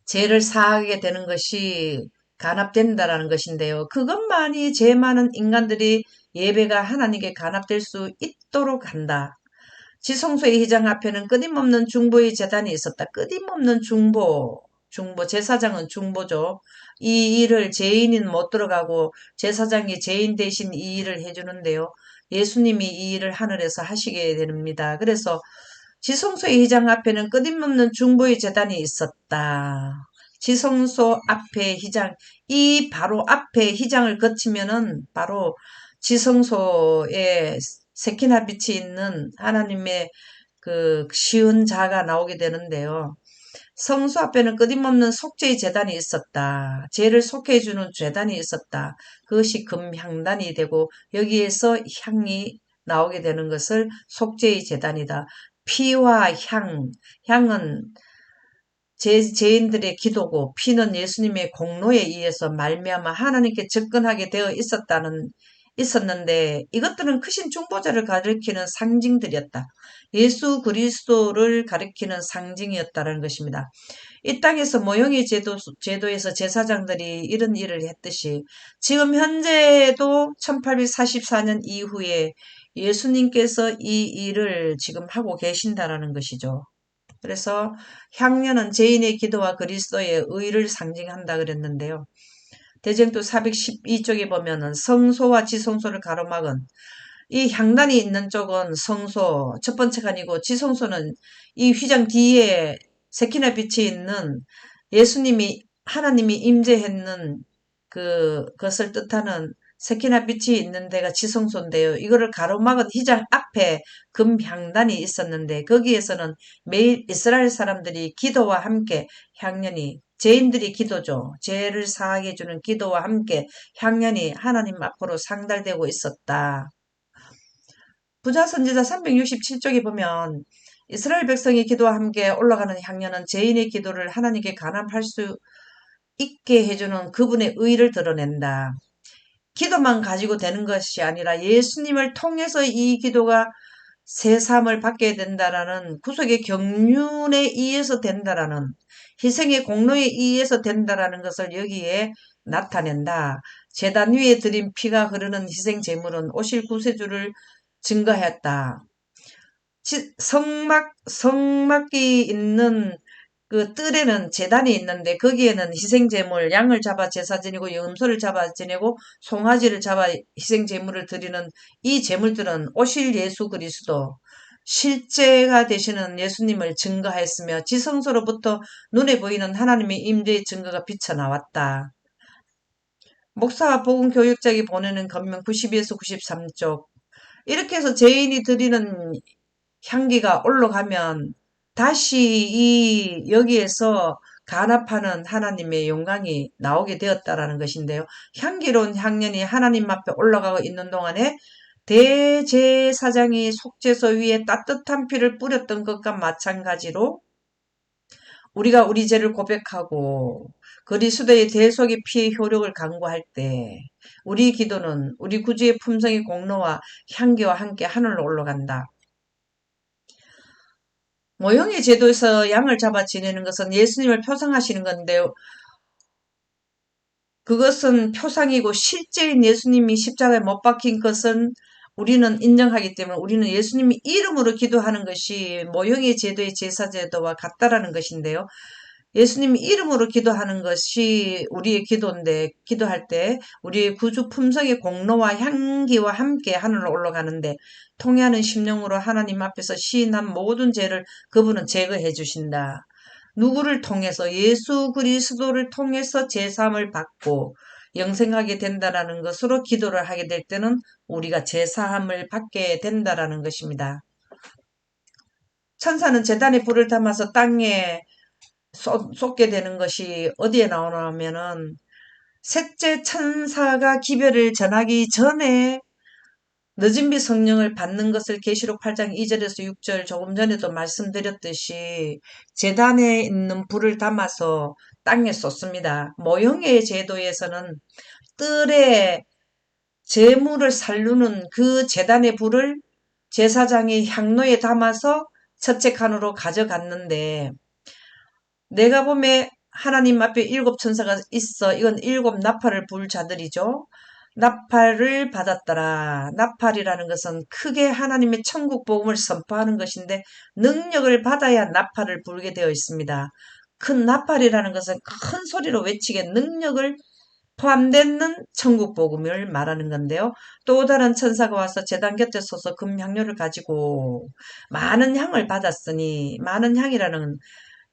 죄를 사하게 되는 것이 간합된다라는 것인데요. 그것만이 죄 많은 인간들이 예배가 하나님께 간합될 수 있도록 한다. 지성소의 휘장 앞에는 끊임없는 중보의 제단이 있었다. 끊임없는 중보, 제사장은 중보죠. 이 일을 죄인은 못 들어가고 제사장이 죄인 대신 이 일을 해주는데요. 예수님이 이 일을 하늘에서 하시게 됩니다. 그래서 지성소의 휘장 앞에는 끊임없는 중보의 제단이 있었다. 지성소 앞에 휘장, 이 바로 앞에 휘장을 거치면은 바로 지성소에 세키나 빛이 있는 하나님의 그 쉬운 자가 나오게 되는데요. 성소 앞에는 끊임없는 속죄의 제단이 있었다. 죄를 속해주는 제단이 있었다. 그것이 금향단이 되고 여기에서 향이 나오게 되는 것을 속죄의 제단이다. 피와 향은 죄인들의 기도고 피는 예수님의 공로에 의해서 말미암아 하나님께 접근하게 되어 있었는데 이것들은 크신 중보자를 가리키는 상징들이었다. 예수 그리스도를 가리키는 상징이었다는 것입니다. 이 땅에서 모형의 제도에서 제사장들이 이런 일을 했듯이 지금 현재도 1844년 이후에 예수님께서 이 일을 지금 하고 계신다라는 것이죠. 그래서 향년은 죄인의 기도와 그리스도의 의를 상징한다 그랬는데요. 대쟁도 412쪽에 보면은 성소와 지성소를 가로막은 이 향단이 있는 쪽은 성소 첫 번째 칸이고 지성소는 이 휘장 뒤에 세키나 빛이 있는 예수님이 하나님이 임재했는 그것을 뜻하는 세키나 빛이 있는 데가 지성소인데요. 이거를 가로막은 휘장 앞에 금향단이 있었는데 거기에서는 매일 이스라엘 사람들이 기도와 함께 향년이 죄인들이 기도죠. 죄를 사하게 해주는 기도와 함께 향년이 하나님 앞으로 상달되고 있었다. 부자선지자 367쪽에 보면 이스라엘 백성의 기도와 함께 올라가는 향년은 죄인의 기도를 하나님께 간합할 수 있게 해주는 그분의 의를 드러낸다. 기도만 가지고 되는 것이 아니라 예수님을 통해서 이 기도가 세삼을 받게 된다라는 구속의 경륜에 의해서 된다라는 희생의 공로에 의해서 된다라는 것을 여기에 나타낸다. 제단 위에 드린 피가 흐르는 희생 제물은 오실 구세주를 증거했다. 성막이 있는 그 뜰에는 제단이 있는데 거기에는 희생제물, 양을 잡아 제사 지내고 염소를 잡아 지내고 송아지를 잡아 희생제물을 드리는 이 제물들은 오실 예수 그리스도 실제가 되시는 예수님을 증거하였으며 지성소로부터 눈에 보이는 하나님의 임재의 증거가 비쳐나왔다. 목사와 복음 교육자에게 보내는 권면 92에서 93쪽. 이렇게 해서 죄인이 드리는 향기가 올라가면 다시 이 여기에서 간합하는 하나님의 영광이 나오게 되었다라는 것인데요. 향기로운 향연이 하나님 앞에 올라가고 있는 동안에 대제사장이 속죄소 위에 따뜻한 피를 뿌렸던 것과 마찬가지로 우리가 우리 죄를 고백하고 그리스도의 대속의 피의 효력을 간구할 때 우리 기도는 우리 구주의 품성의 공로와 향기와 함께 하늘로 올라간다. 모형의 제도에서 양을 잡아 지내는 것은 예수님을 표상하시는 건데 그것은 표상이고 실제인 예수님이 십자가에 못 박힌 것은 우리는 인정하기 때문에 우리는 예수님이 이름으로 기도하는 것이 모형의 제도의 제사제도와 같다라는 것인데요. 예수님이 이름으로 기도하는 것이 우리의 기도인데 기도할 때 우리의 구주 품성의 공로와 향기와 함께 하늘로 올라가는데 통회하는 심령으로 하나님 앞에서 시인한 모든 죄를 그분은 제거해 주신다. 누구를 통해서 예수 그리스도를 통해서 제사함을 받고 영생하게 된다라는 것으로 기도를 하게 될 때는 우리가 제사함을 받게 된다라는 것입니다. 천사는 제단에 불을 담아서 땅에 쏟게 되는 것이 어디에 나오냐면은 셋째 천사가 기별을 전하기 전에 늦은 비 성령을 받는 것을 계시록 8장 2절에서 6절 조금 전에도 말씀드렸듯이 제단에 있는 불을 담아서 땅에 쏟습니다. 모형의 제도에서는 뜰에 제물을 살루는 그 제단의 불을 제사장이 향로에 담아서 첫째 칸으로 가져갔는데 내가 보면 하나님 앞에 7천사가 있어. 이건 7 나팔을 불 자들이죠. 나팔을 받았더라. 나팔이라는 것은 크게 하나님의 천국 복음을 선포하는 것인데 능력을 받아야 나팔을 불게 되어 있습니다. 큰 나팔이라는 것은 큰 소리로 외치게 능력을 포함되는 천국 복음을 말하는 건데요. 또 다른 천사가 와서 제단 곁에 서서 금향료를 가지고 많은 향을 받았으니 많은 향이라는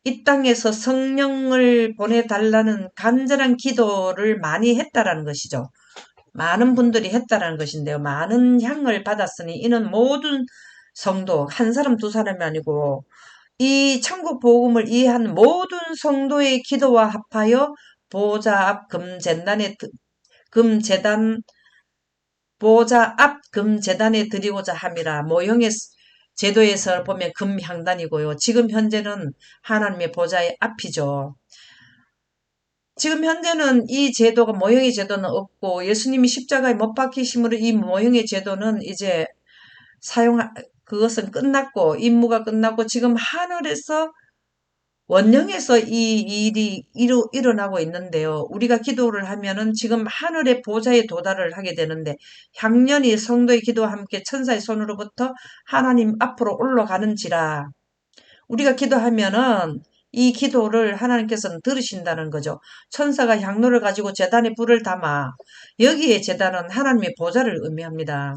이 땅에서 성령을 보내달라는 간절한 기도를 많이 했다라는 것이죠. 많은 분들이 했다라는 것인데요. 많은 향을 받았으니 이는 모든 성도, 한 사람 두 사람이 아니고 이 천국 복음을 이해한 모든 성도의 기도와 합하여 보좌 앞 금제단 보좌 앞 금제단에 드리고자 함이라. 모형의 제도에서 보면 금향단이고요. 지금 현재는 하나님의 보좌의 앞이죠. 지금 현재는 이 제도가 모형의 제도는 없고 예수님이 십자가에 못 박히심으로 이 모형의 제도는 이제 그것은 끝났고 임무가 끝났고 지금 하늘에서 원령에서 이 일이 일어나고 있는데요. 우리가 기도를 하면은 지금 하늘의 보좌에 도달을 하게 되는데 향년이 성도의 기도와 함께 천사의 손으로부터 하나님 앞으로 올라가는지라 우리가 기도하면은 이 기도를 하나님께서는 들으신다는 거죠. 천사가 향로를 가지고 제단에 불을 담아 여기에 제단은 하나님의 보좌를 의미합니다.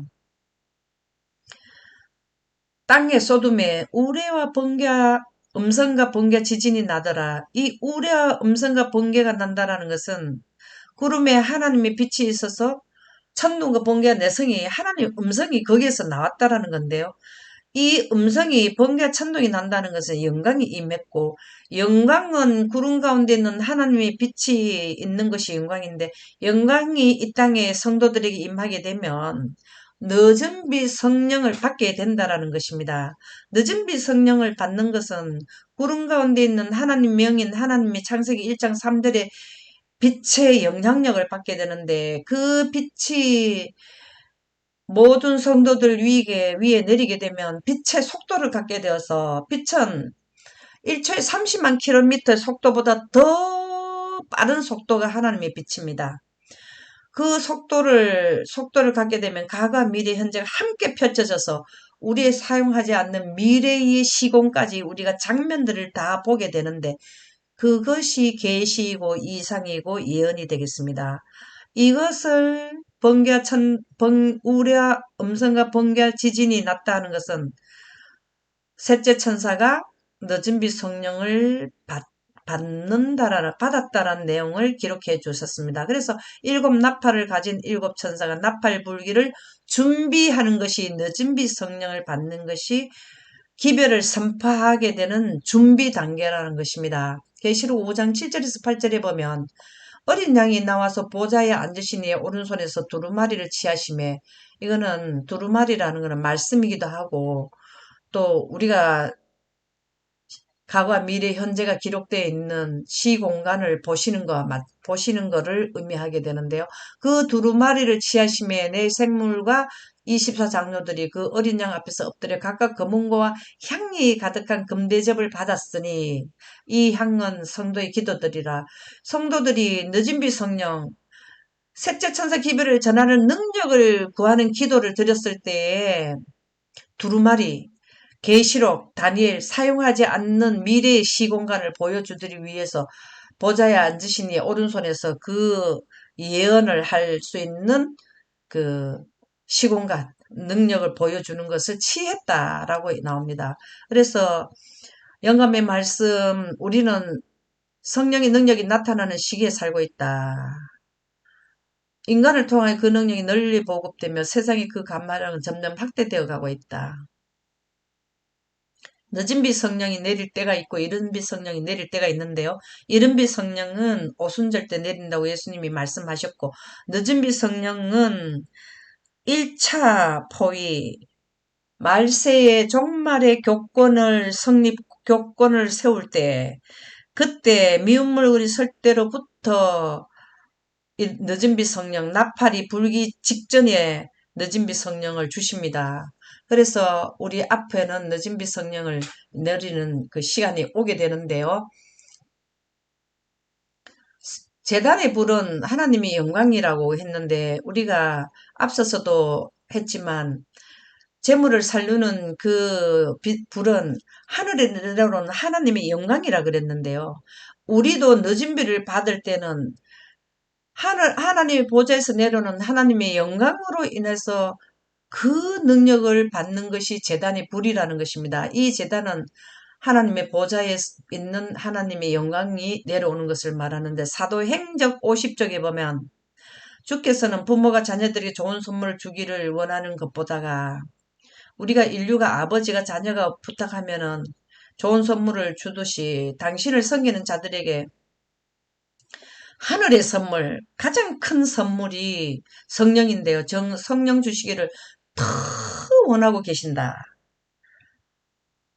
땅의 소돔에 우레와 번개와 음성과 번개 지진이 나더라. 이 우레와 음성과 번개가 난다라는 것은 구름에 하나님의 빛이 있어서 천둥과 번개와 내성이 하나님의 음성이 거기에서 나왔다라는 건데요. 이 음성이 번개와 천둥이 난다는 것은 영광이 임했고 영광은 구름 가운데 있는 하나님의 빛이 있는 것이 영광인데 영광이 이 땅에 성도들에게 임하게 되면 늦은 비 성령을 받게 된다라는 것입니다. 늦은 비 성령을 받는 것은 구름 가운데 있는 하나님 명인 하나님의 창세기 1장 3절의 빛의 영향력을 받게 되는데 그 빛이 모든 성도들 위에 내리게 되면 빛의 속도를 갖게 되어서 빛은 1초에 30만 킬로미터 속도보다 더 빠른 속도가 하나님의 빛입니다. 그 속도를 갖게 되면 과거, 미래, 현재가 함께 펼쳐져서 우리의 사용하지 않는 미래의 시공까지 우리가 장면들을 다 보게 되는데 그것이 계시이고 이상이고 예언이 되겠습니다. 이것을 우레와 음성과 번개와 지진이 났다는 것은 셋째 천사가 늦은 빛 성령을 받았다라는 내용을 기록해 주셨습니다. 그래서 일곱 나팔을 가진 일곱 천사가 나팔 불기를 준비하는 것이 늦은 빛 성령을 받는 것이 기별을 선포하게 되는 준비 단계라는 것입니다. 계시록 5장 7절에서 8절에 보면 어린 양이 나와서 보좌에 앉으시니 오른손에서 두루마리를 취하시매, 이거는 두루마리라는 것은 말씀이기도 하고 또 우리가 과거와 미래, 현재가 기록되어 있는 시공간을 보시는 거를 의미하게 되는데요. 그 두루마리를 취하심에 내 생물과 24장로들이 그 어린 양 앞에서 엎드려 각각 검은고와 향이 가득한 금대접을 받았으니 이 향은 성도의 기도들이라. 성도들이 늦은 빛 성령, 셋째 천사 기별을 전하는 능력을 구하는 기도를 드렸을 때에 두루마리, 계시록, 다니엘 사용하지 않는 미래의 시공간을 보여주기 위해서 보좌에 앉으시니 오른손에서 그 예언을 할 수 있는 그 시공간, 능력을 보여주는 것을 취했다라고 나옵니다. 그래서 영감의 말씀, 우리는 성령의 능력이 나타나는 시기에 살고 있다. 인간을 통해 그 능력이 널리 보급되며 세상의 그 감화력은 점점 확대되어 가고 있다. 늦은 빛 성령이 내릴 때가 있고 이른 빛 성령이 내릴 때가 있는데요. 이른 빛 성령은 오순절 때 내린다고 예수님이 말씀하셨고 늦은 빛 성령은 1차 포위 말세의 종말의 교권을 세울 때 그때 미운 물건이 설 때로부터 늦은 빛 성령 나팔이 불기 직전에 늦은 빛 성령을 주십니다. 그래서 우리 앞에는 늦은 빛 성령을 내리는 그 시간이 오게 되는데요. 제단의 불은 하나님의 영광이라고 했는데 우리가 앞서서도 했지만 재물을 살르는 그 불은 하늘에 내려오는 하나님의 영광이라 그랬는데요. 우리도 늦은 빛을 받을 때는 하나님의 보좌에서 내려오는 하나님의 영광으로 인해서 그 능력을 받는 것이 제단의 불이라는 것입니다. 이 제단은 하나님의 보좌에 있는 하나님의 영광이 내려오는 것을 말하는데 사도행적 50쪽에 보면 주께서는 부모가 자녀들에게 좋은 선물을 주기를 원하는 것보다가 우리가 인류가 아버지가 자녀가 부탁하면은 좋은 선물을 주듯이 당신을 섬기는 자들에게 하늘의 선물, 가장 큰 선물이 성령인데요. 성령 주시기를 더 원하고 계신다.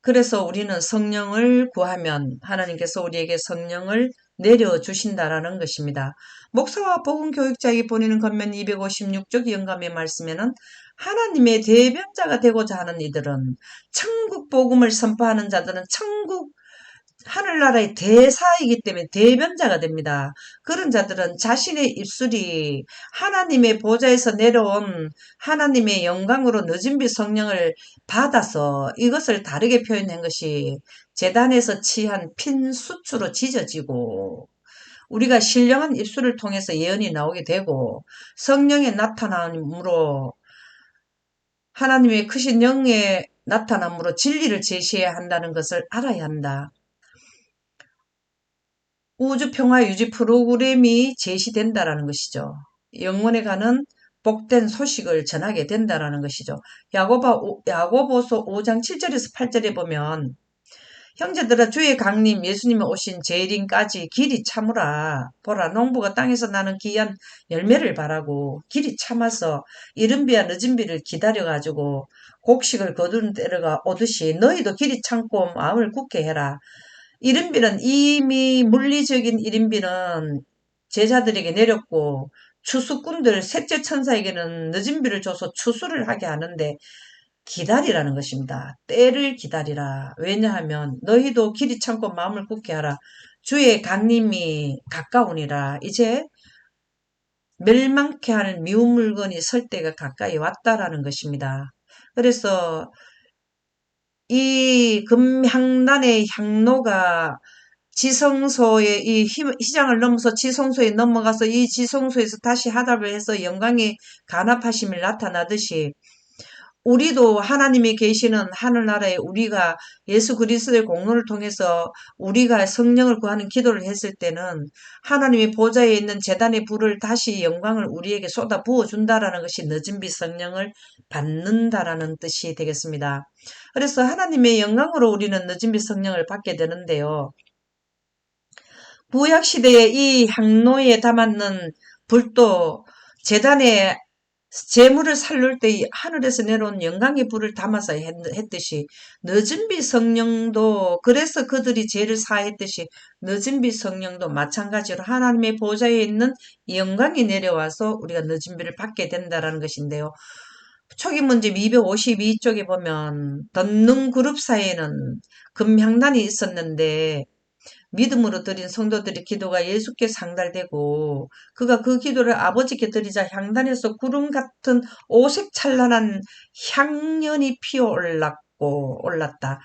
그래서 우리는 성령을 구하면 하나님께서 우리에게 성령을 내려주신다라는 것입니다. 목사와 복음교육자에게 보내는 권면 256쪽 영감의 말씀에는 하나님의 대변자가 되고자 하는 이들은 천국 복음을 선포하는 자들은 하늘나라의 대사이기 때문에 대변자가 됩니다. 그런 자들은 자신의 입술이 하나님의 보좌에서 내려온 하나님의 영광으로 늦은 빛 성령을 받아서 이것을 다르게 표현한 것이 제단에서 취한 핀 수추로 지져지고 우리가 신령한 입술을 통해서 예언이 나오게 되고 성령의 나타남으로 하나님의 크신 영의 나타남으로 진리를 제시해야 한다는 것을 알아야 한다. 우주평화 유지 프로그램이 제시된다라는 것이죠. 영원에 가는 복된 소식을 전하게 된다라는 것이죠. 야고보서 5장 7절에서 8절에 보면 형제들아 주의 강림 예수님이 오신 재림까지 길이 참으라. 보라 농부가 땅에서 나는 귀한 열매를 바라고 길이 참아서 이른 비와 늦은 비를 기다려가지고 곡식을 거두는 때가 오듯이 너희도 길이 참고 마음을 굳게 해라. 이른비는 이미 물리적인 이른비는 제자들에게 내렸고 추수꾼들 셋째 천사에게는 늦은 비를 줘서 추수를 하게 하는데 기다리라는 것입니다. 때를 기다리라. 왜냐하면 너희도 길이 참고 마음을 굳게 하라. 주의 강림이 가까우니라. 이제 멸망케 할 미운 물건이 설 때가 가까이 왔다라는 것입니다. 그래서 이 금향단의 향로가 지성소에 이 희장을 넘어서 지성소에 넘어가서 이 지성소에서 다시 하답을 해서 영광의 간합하심이 나타나듯이 우리도 하나님이 계시는 하늘나라에 우리가 예수 그리스도의 공로를 통해서 우리가 성령을 구하는 기도를 했을 때는 하나님의 보좌에 있는 제단의 불을 다시 영광을 우리에게 쏟아 부어준다라는 것이 늦은 빛 성령을 받는다라는 뜻이 되겠습니다. 그래서 하나님의 영광으로 우리는 늦은 빛 성령을 받게 되는데요. 구약시대에 이 향로에 담았는 불도 제단에 재물을 살릴 때 하늘에서 내려온 영광의 불을 담아서 했듯이 늦은 빛 성령도 그래서 그들이 죄를 사했듯이 늦은 빛 성령도 마찬가지로 하나님의 보좌에 있는 영광이 내려와서 우리가 늦은 빛을 받게 된다는 것인데요. 초기 문제 252쪽에 보면 덧능 그룹 사이에는 금향단이 있었는데 믿음으로 드린 성도들의 기도가 예수께 상달되고 그가 그 기도를 아버지께 드리자 향단에서 구름 같은 오색 찬란한 향연이 올랐다.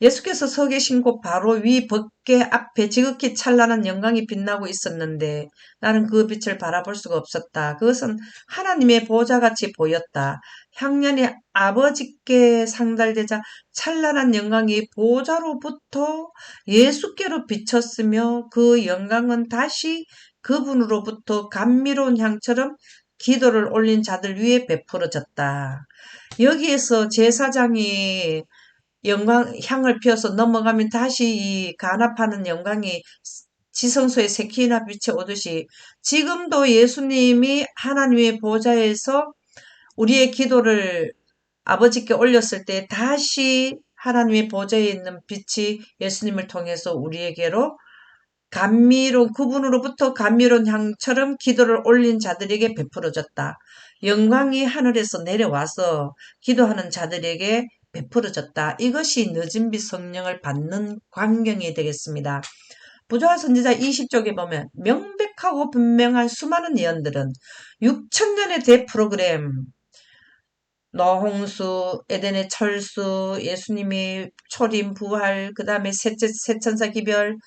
예수께서 서 계신 곳 바로 위 법궤 앞에 지극히 찬란한 영광이 빛나고 있었는데 나는 그 빛을 바라볼 수가 없었다. 그것은 하나님의 보좌같이 보였다. 향연이 아버지께 상달되자 찬란한 영광이 보좌로부터 예수께로 비쳤으며 그 영광은 다시 그분으로부터 감미로운 향처럼 기도를 올린 자들 위에 베풀어졌다. 여기에서 제사장이 향을 피워서 넘어가면 다시 이 간합하는 영광이 지성소에 세키나 빛이 오듯이 지금도 예수님이 하나님의 보좌에서 우리의 기도를 아버지께 올렸을 때 다시 하나님의 보좌에 있는 빛이 예수님을 통해서 우리에게로 그분으로부터 감미로운 향처럼 기도를 올린 자들에게 베풀어졌다. 영광이 하늘에서 내려와서 기도하는 자들에게 베풀어졌다. 이것이 늦은 빛 성령을 받는 광경이 되겠습니다. 부조화 선지자 20쪽에 보면 명백하고 분명한 수많은 예언들은 6천년의 대프로그램 노홍수, 에덴의 철수, 예수님이 초림, 부활, 그 다음에 세천사 기별,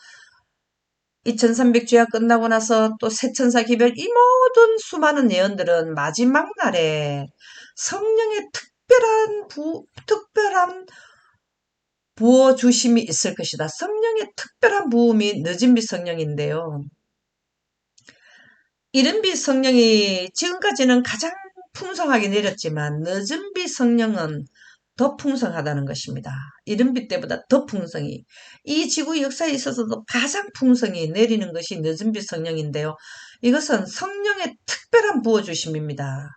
2300주야 끝나고 나서 또 세천사 기별 이 모든 수많은 예언들은 마지막 날에 성령의 특별한 부어주심이 있을 것이다. 성령의 특별한 부음이 늦은 빛 성령인데요. 이른 빛 성령이 지금까지는 가장 풍성하게 내렸지만 늦은 빛 성령은 더 풍성하다는 것입니다. 이른 빛 때보다 더 풍성히 이 지구 역사에 있어서도 가장 풍성히 내리는 것이 늦은 빛 성령인데요. 이것은 성령의 특별한 부어주심입니다.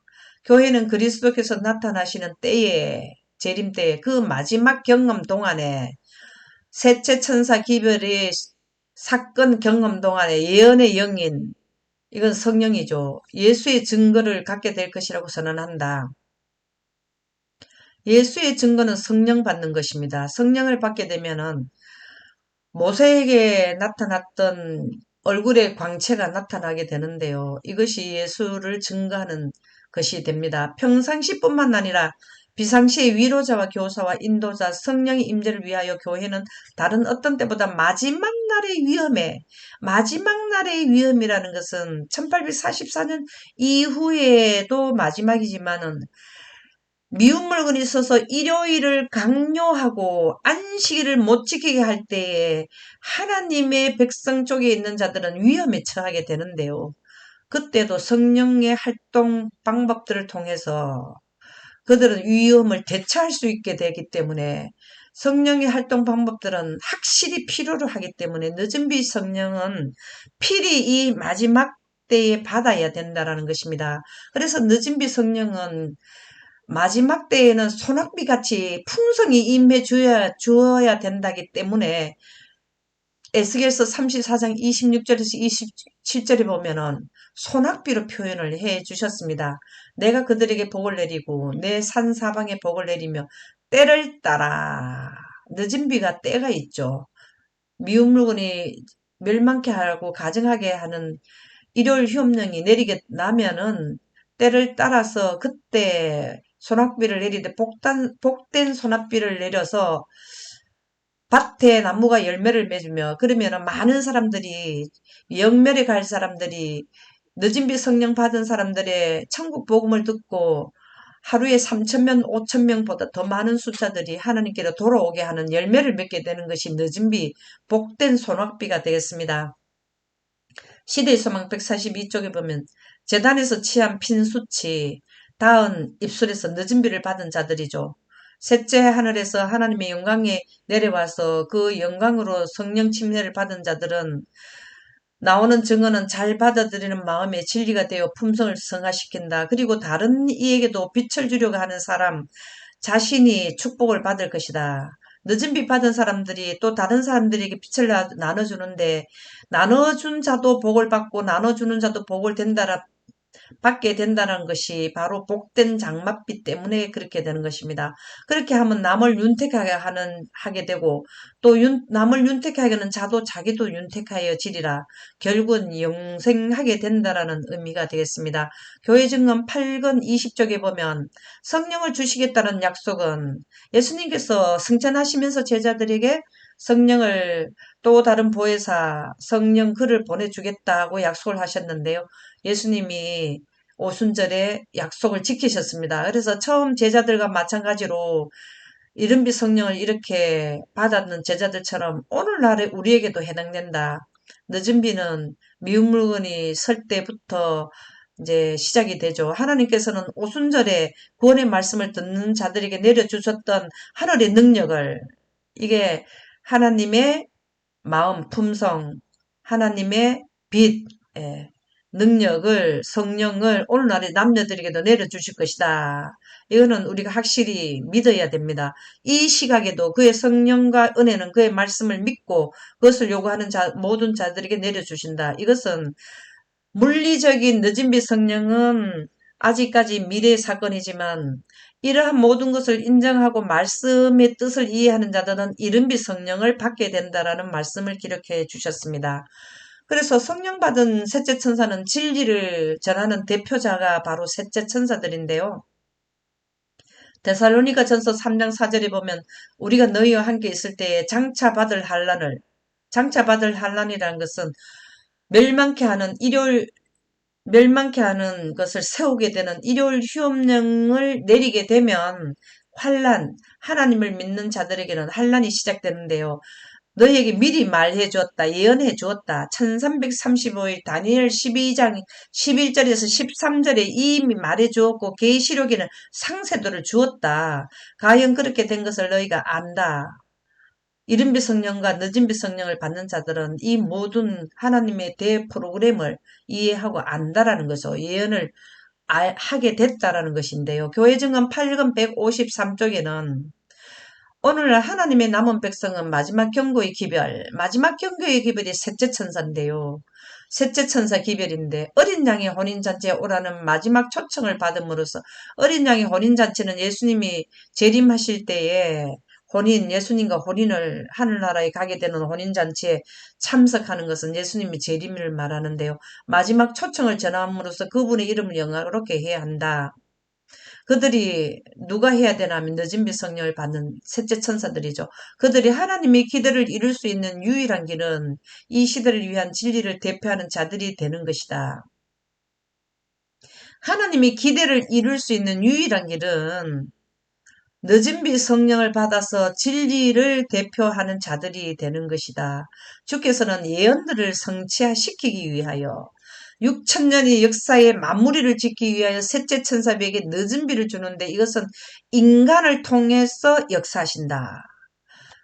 교회는 그리스도께서 나타나시는 때에 재림 때에 그 마지막 경험 동안에 셋째 천사 기별의 사건 경험 동안에 예언의 영인 이건 성령이죠. 예수의 증거를 갖게 될 것이라고 선언한다. 예수의 증거는 성령 받는 것입니다. 성령을 받게 되면은 모세에게 나타났던 얼굴의 광채가 나타나게 되는데요. 이것이 예수를 증거하는 것이 됩니다. 평상시뿐만 아니라 비상시의 위로자와 교사와 인도자 성령의 임재를 위하여 교회는 다른 어떤 때보다 마지막 날의 위험이라는 것은 1844년 이후에도 마지막이지만은 미운 물건이 있어서 일요일을 강요하고 안식일을 못 지키게 할 때에 하나님의 백성 쪽에 있는 자들은 위험에 처하게 되는데요. 그때도 성령의 활동 방법들을 통해서 그들은 위험을 대처할 수 있게 되기 때문에 성령의 활동 방법들은 확실히 필요로 하기 때문에 늦은 빛 성령은 필히 이 마지막 때에 받아야 된다는 것입니다. 그래서 늦은 빛 성령은 마지막 때에는 소낙비 같이 풍성히 임해 주어야 된다기 때문에 에스겔서 34장 26절에서 27절에 보면은 소낙비로 표현을 해 주셨습니다. 내가 그들에게 복을 내리고 내 산 사방에 복을 내리며 때를 따라 늦은 비가 때가 있죠. 미운 물건이 멸망케 하고 가증하게 하는 일요일 휴업령이 내리게 나면은 때를 따라서 그때 소낙비를 내리되 복된 소낙비를 내려서 밭에 나무가 열매를 맺으며 그러면은 많은 사람들이 영멸에 갈 사람들이 늦은 비 성령 받은 사람들의 천국 복음을 듣고 하루에 3,000명, 5,000명보다 더 많은 숫자들이 하나님께로 돌아오게 하는 열매를 맺게 되는 것이 늦은 비, 복된 소낙비가 되겠습니다. 시대의 소망 142쪽에 보면 재단에서 취한 핀수치, 닿은 입술에서 늦은 비를 받은 자들이죠. 셋째 하늘에서 하나님의 영광에 내려와서 그 영광으로 성령 침례를 받은 자들은 나오는 증언은 잘 받아들이는 마음에 진리가 되어 품성을 성화시킨다. 그리고 다른 이에게도 빛을 주려고 하는 사람, 자신이 축복을 받을 것이다. 늦은 빛 받은 사람들이 또 다른 사람들에게 빛을 나눠주는데 나눠준 자도 복을 받고 나눠주는 자도 복을 받게 된다는 것이 바로 복된 장맛빛 때문에 그렇게 되는 것입니다. 그렇게 하면 남을 윤택하게 하게 되고 또 남을 윤택하게 하는 자도 자기도 윤택하여 지리라. 결국은 영생하게 된다라는 의미가 되겠습니다. 교회 증언 8권 20쪽에 보면 성령을 주시겠다는 약속은 예수님께서 승천하시면서 제자들에게 성령을 또 다른 보혜사 성령 그를 보내주겠다고 약속을 하셨는데요. 예수님이 오순절에 약속을 지키셨습니다. 그래서 처음 제자들과 마찬가지로 이른비 성령을 이렇게 받았는 제자들처럼 오늘날에 우리에게도 해당된다. 늦은 비는 미운 물건이 설 때부터 이제 시작이 되죠. 하나님께서는 오순절에 구원의 말씀을 듣는 자들에게 내려주셨던 하늘의 능력을 이게 하나님의 마음 품성, 하나님의 빛, 예, 능력을 성령을 오늘날의 남녀들에게도 내려주실 것이다. 이거는 우리가 확실히 믿어야 됩니다. 이 시각에도 그의 성령과 은혜는 그의 말씀을 믿고 그것을 요구하는 모든 자들에게 내려주신다. 이것은 물리적인 늦은비 성령은 아직까지 미래의 사건이지만 이러한 모든 것을 인정하고 말씀의 뜻을 이해하는 자들은 이른비 성령을 받게 된다라는 말씀을 기록해 주셨습니다. 그래서 성령 받은 셋째 천사는 진리를 전하는 대표자가 바로 셋째 천사들인데요. 데살로니가 전서 3장 4절에 보면 우리가 너희와 함께 있을 때에 장차받을 환란이라는 것은 멸망케 하는 것을 세우게 되는 일요일 휴업령을 내리게 되면 하나님을 믿는 자들에게는 환란이 시작되는데요. 너희에게 미리 말해 주었다. 예언해 주었다. 1335일 다니엘 12장 11절에서 13절에 이미 말해 주었고 계시록에는 상세도를 주었다. 과연 그렇게 된 것을 너희가 안다. 이른비 성령과 늦은비 성령을 받는 자들은 이 모든 하나님의 대 프로그램을 이해하고 안다라는 거죠. 예언을 하게 됐다라는 것인데요. 교회 증언 8권 153쪽에는 오늘날 하나님의 남은 백성은 마지막 경고의 기별이 셋째 천사인데요. 셋째 천사 기별인데 어린 양의 혼인잔치에 오라는 마지막 초청을 받음으로써 어린 양의 혼인잔치는 예수님이 재림하실 때에 예수님과 혼인을 하늘나라에 가게 되는 혼인잔치에 참석하는 것은 예수님이 재림을 말하는데요. 마지막 초청을 전함으로써 그분의 이름을 영화롭게 해야 한다. 그들이 누가 해야 되나 하면 늦은 비 성령을 받는 셋째 천사들이죠. 그들이 하나님의 기대를 이룰 수 있는 유일한 길은 이 시대를 위한 진리를 대표하는 자들이 되는 것이다. 하나님의 기대를 이룰 수 있는 유일한 길은 늦은 비 성령을 받아서 진리를 대표하는 자들이 되는 것이다. 주께서는 예언들을 성취시키기 위하여 6천년의 역사의 마무리를 짓기 위하여 셋째 천사에게 늦은 비를 주는데 이것은 인간을 통해서 역사하신다.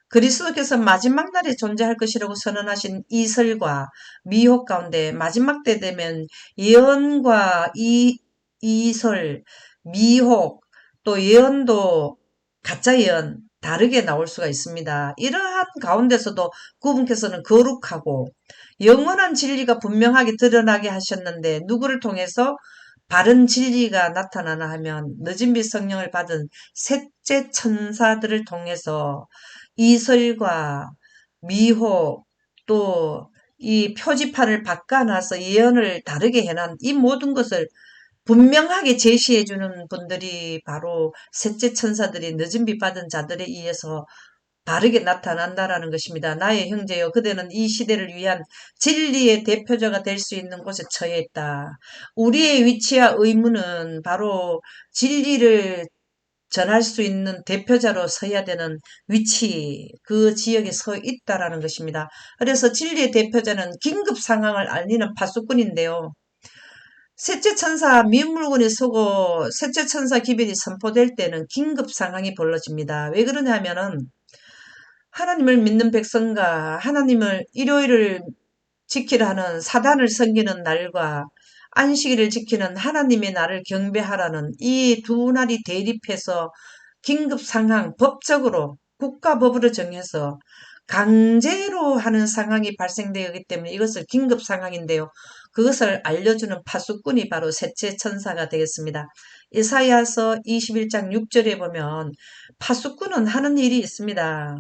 그리스도께서 마지막 날에 존재할 것이라고 선언하신 이설과 미혹 가운데 마지막 때 되면 예언과 이설, 미혹, 또 예언도 가짜 예언 다르게 나올 수가 있습니다. 이러한 가운데서도 그분께서는 거룩하고 영원한 진리가 분명하게 드러나게 하셨는데 누구를 통해서 바른 진리가 나타나나 하면 늦은 빛 성령을 받은 셋째 천사들을 통해서 이설과 미혹 또 이 표지판을 바꿔놔서 예언을 다르게 해놓은 이 모든 것을 분명하게 제시해주는 분들이 바로 셋째 천사들이 늦은 빛 받은 자들에 의해서 바르게 나타난다라는 것입니다. 나의 형제여, 그대는 이 시대를 위한 진리의 대표자가 될 수 있는 곳에 처해 있다. 우리의 위치와 의무는 바로 진리를 전할 수 있는 대표자로 서야 되는 위치, 그 지역에 서 있다라는 것입니다. 그래서 진리의 대표자는 긴급 상황을 알리는 파수꾼인데요. 셋째 천사 민물군이 서고 셋째 천사 기별이 선포될 때는 긴급 상황이 벌어집니다. 왜 그러냐면은 하나님을 믿는 백성과 하나님을 일요일을 지키라 하는 사단을 섬기는 날과 안식일을 지키는 하나님의 날을 경배하라는 이 두 날이 대립해서 긴급 상황 법적으로 국가법으로 정해서 강제로 하는 상황이 발생되었기 때문에 이것을 긴급 상황인데요. 그것을 알려주는 파수꾼이 바로 셋째 천사가 되겠습니다. 이사야서 21장 6절에 보면 파수꾼은 하는 일이 있습니다.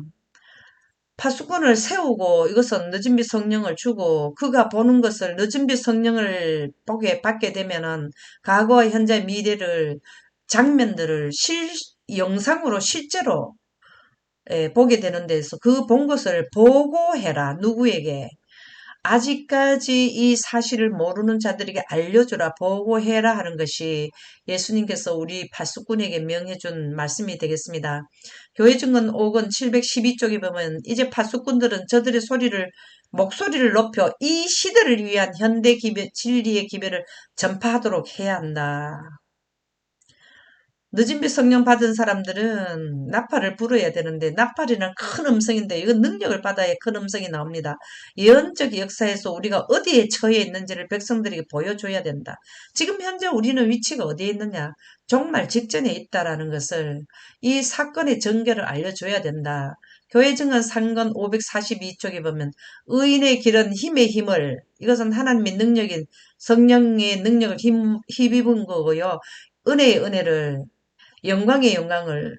파수꾼을 세우고 이것은 늦은빛 성령을 주고 그가 보는 것을 늦은빛 성령을 받게 되면은 과거와 현재 미래를 장면들을 영상으로 실제로 보게 되는 데서 그 본 것을 보고해라. 누구에게? 아직까지 이 사실을 모르는 자들에게 알려주라, 보고해라 하는 것이 예수님께서 우리 파수꾼에게 명해준 말씀이 되겠습니다. 교회 증언 5권 712쪽에 보면 이제 파수꾼들은 저들의 목소리를 높여 이 시대를 위한 현대 진리의 기별을 전파하도록 해야 한다. 늦은빛 성령 받은 사람들은 나팔을 불어야 되는데 나팔이는 큰 음성인데 이건 능력을 받아야 큰 음성이 나옵니다. 예언적 역사에서 우리가 어디에 처해 있는지를 백성들에게 보여줘야 된다. 지금 현재 우리는 위치가 어디에 있느냐? 정말 직전에 있다라는 것을 이 사건의 전개를 알려줘야 된다. 교회 증언 3권 542쪽에 보면 의인의 길은 힘의 힘을, 이것은 하나님의 능력인 성령의 능력을 힘입은 거고요. 은혜의 은혜를, 영광의 영광을,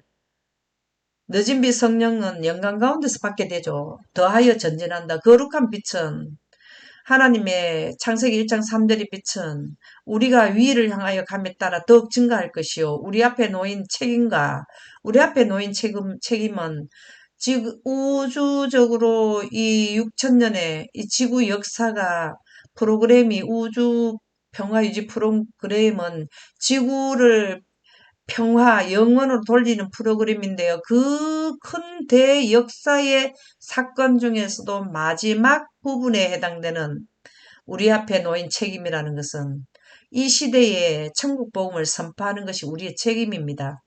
늦은 빛 성령은 영광 가운데서 받게 되죠. 더하여 전진한다. 거룩한 빛은, 하나님의 창세기 1장 3절의 빛은 우리가 위를 향하여 감에 따라 더욱 증가할 것이요. 우리 앞에 놓인 책임은 지금 우주적으로 이 6천년의 이 지구 역사가 프로그램이, 우주 평화유지 프로그램은 지구를 평화, 영원으로 돌리는 프로그램인데요. 그 큰 대역사의 사건 중에서도 마지막 부분에 해당되는 우리 앞에 놓인 책임이라는 것은 이 시대에 천국 복음을 선포하는 것이 우리의 책임입니다.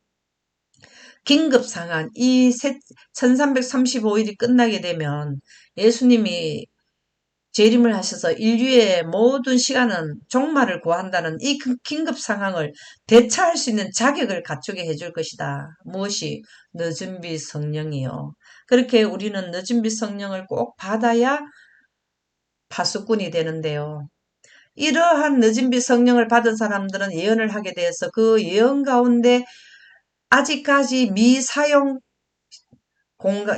긴급 상황, 이 1335일이 끝나게 되면 예수님이 재림을 하셔서 인류의 모든 시간은 종말을 구한다는 이 긴급 상황을 대처할 수 있는 자격을 갖추게 해줄 것이다. 무엇이? 늦은 빛 성령이요. 그렇게 우리는 늦은 빛 성령을 꼭 받아야 파수꾼이 되는데요. 이러한 늦은 빛 성령을 받은 사람들은 예언을 하게 돼서 그 예언 가운데 아직까지 미사용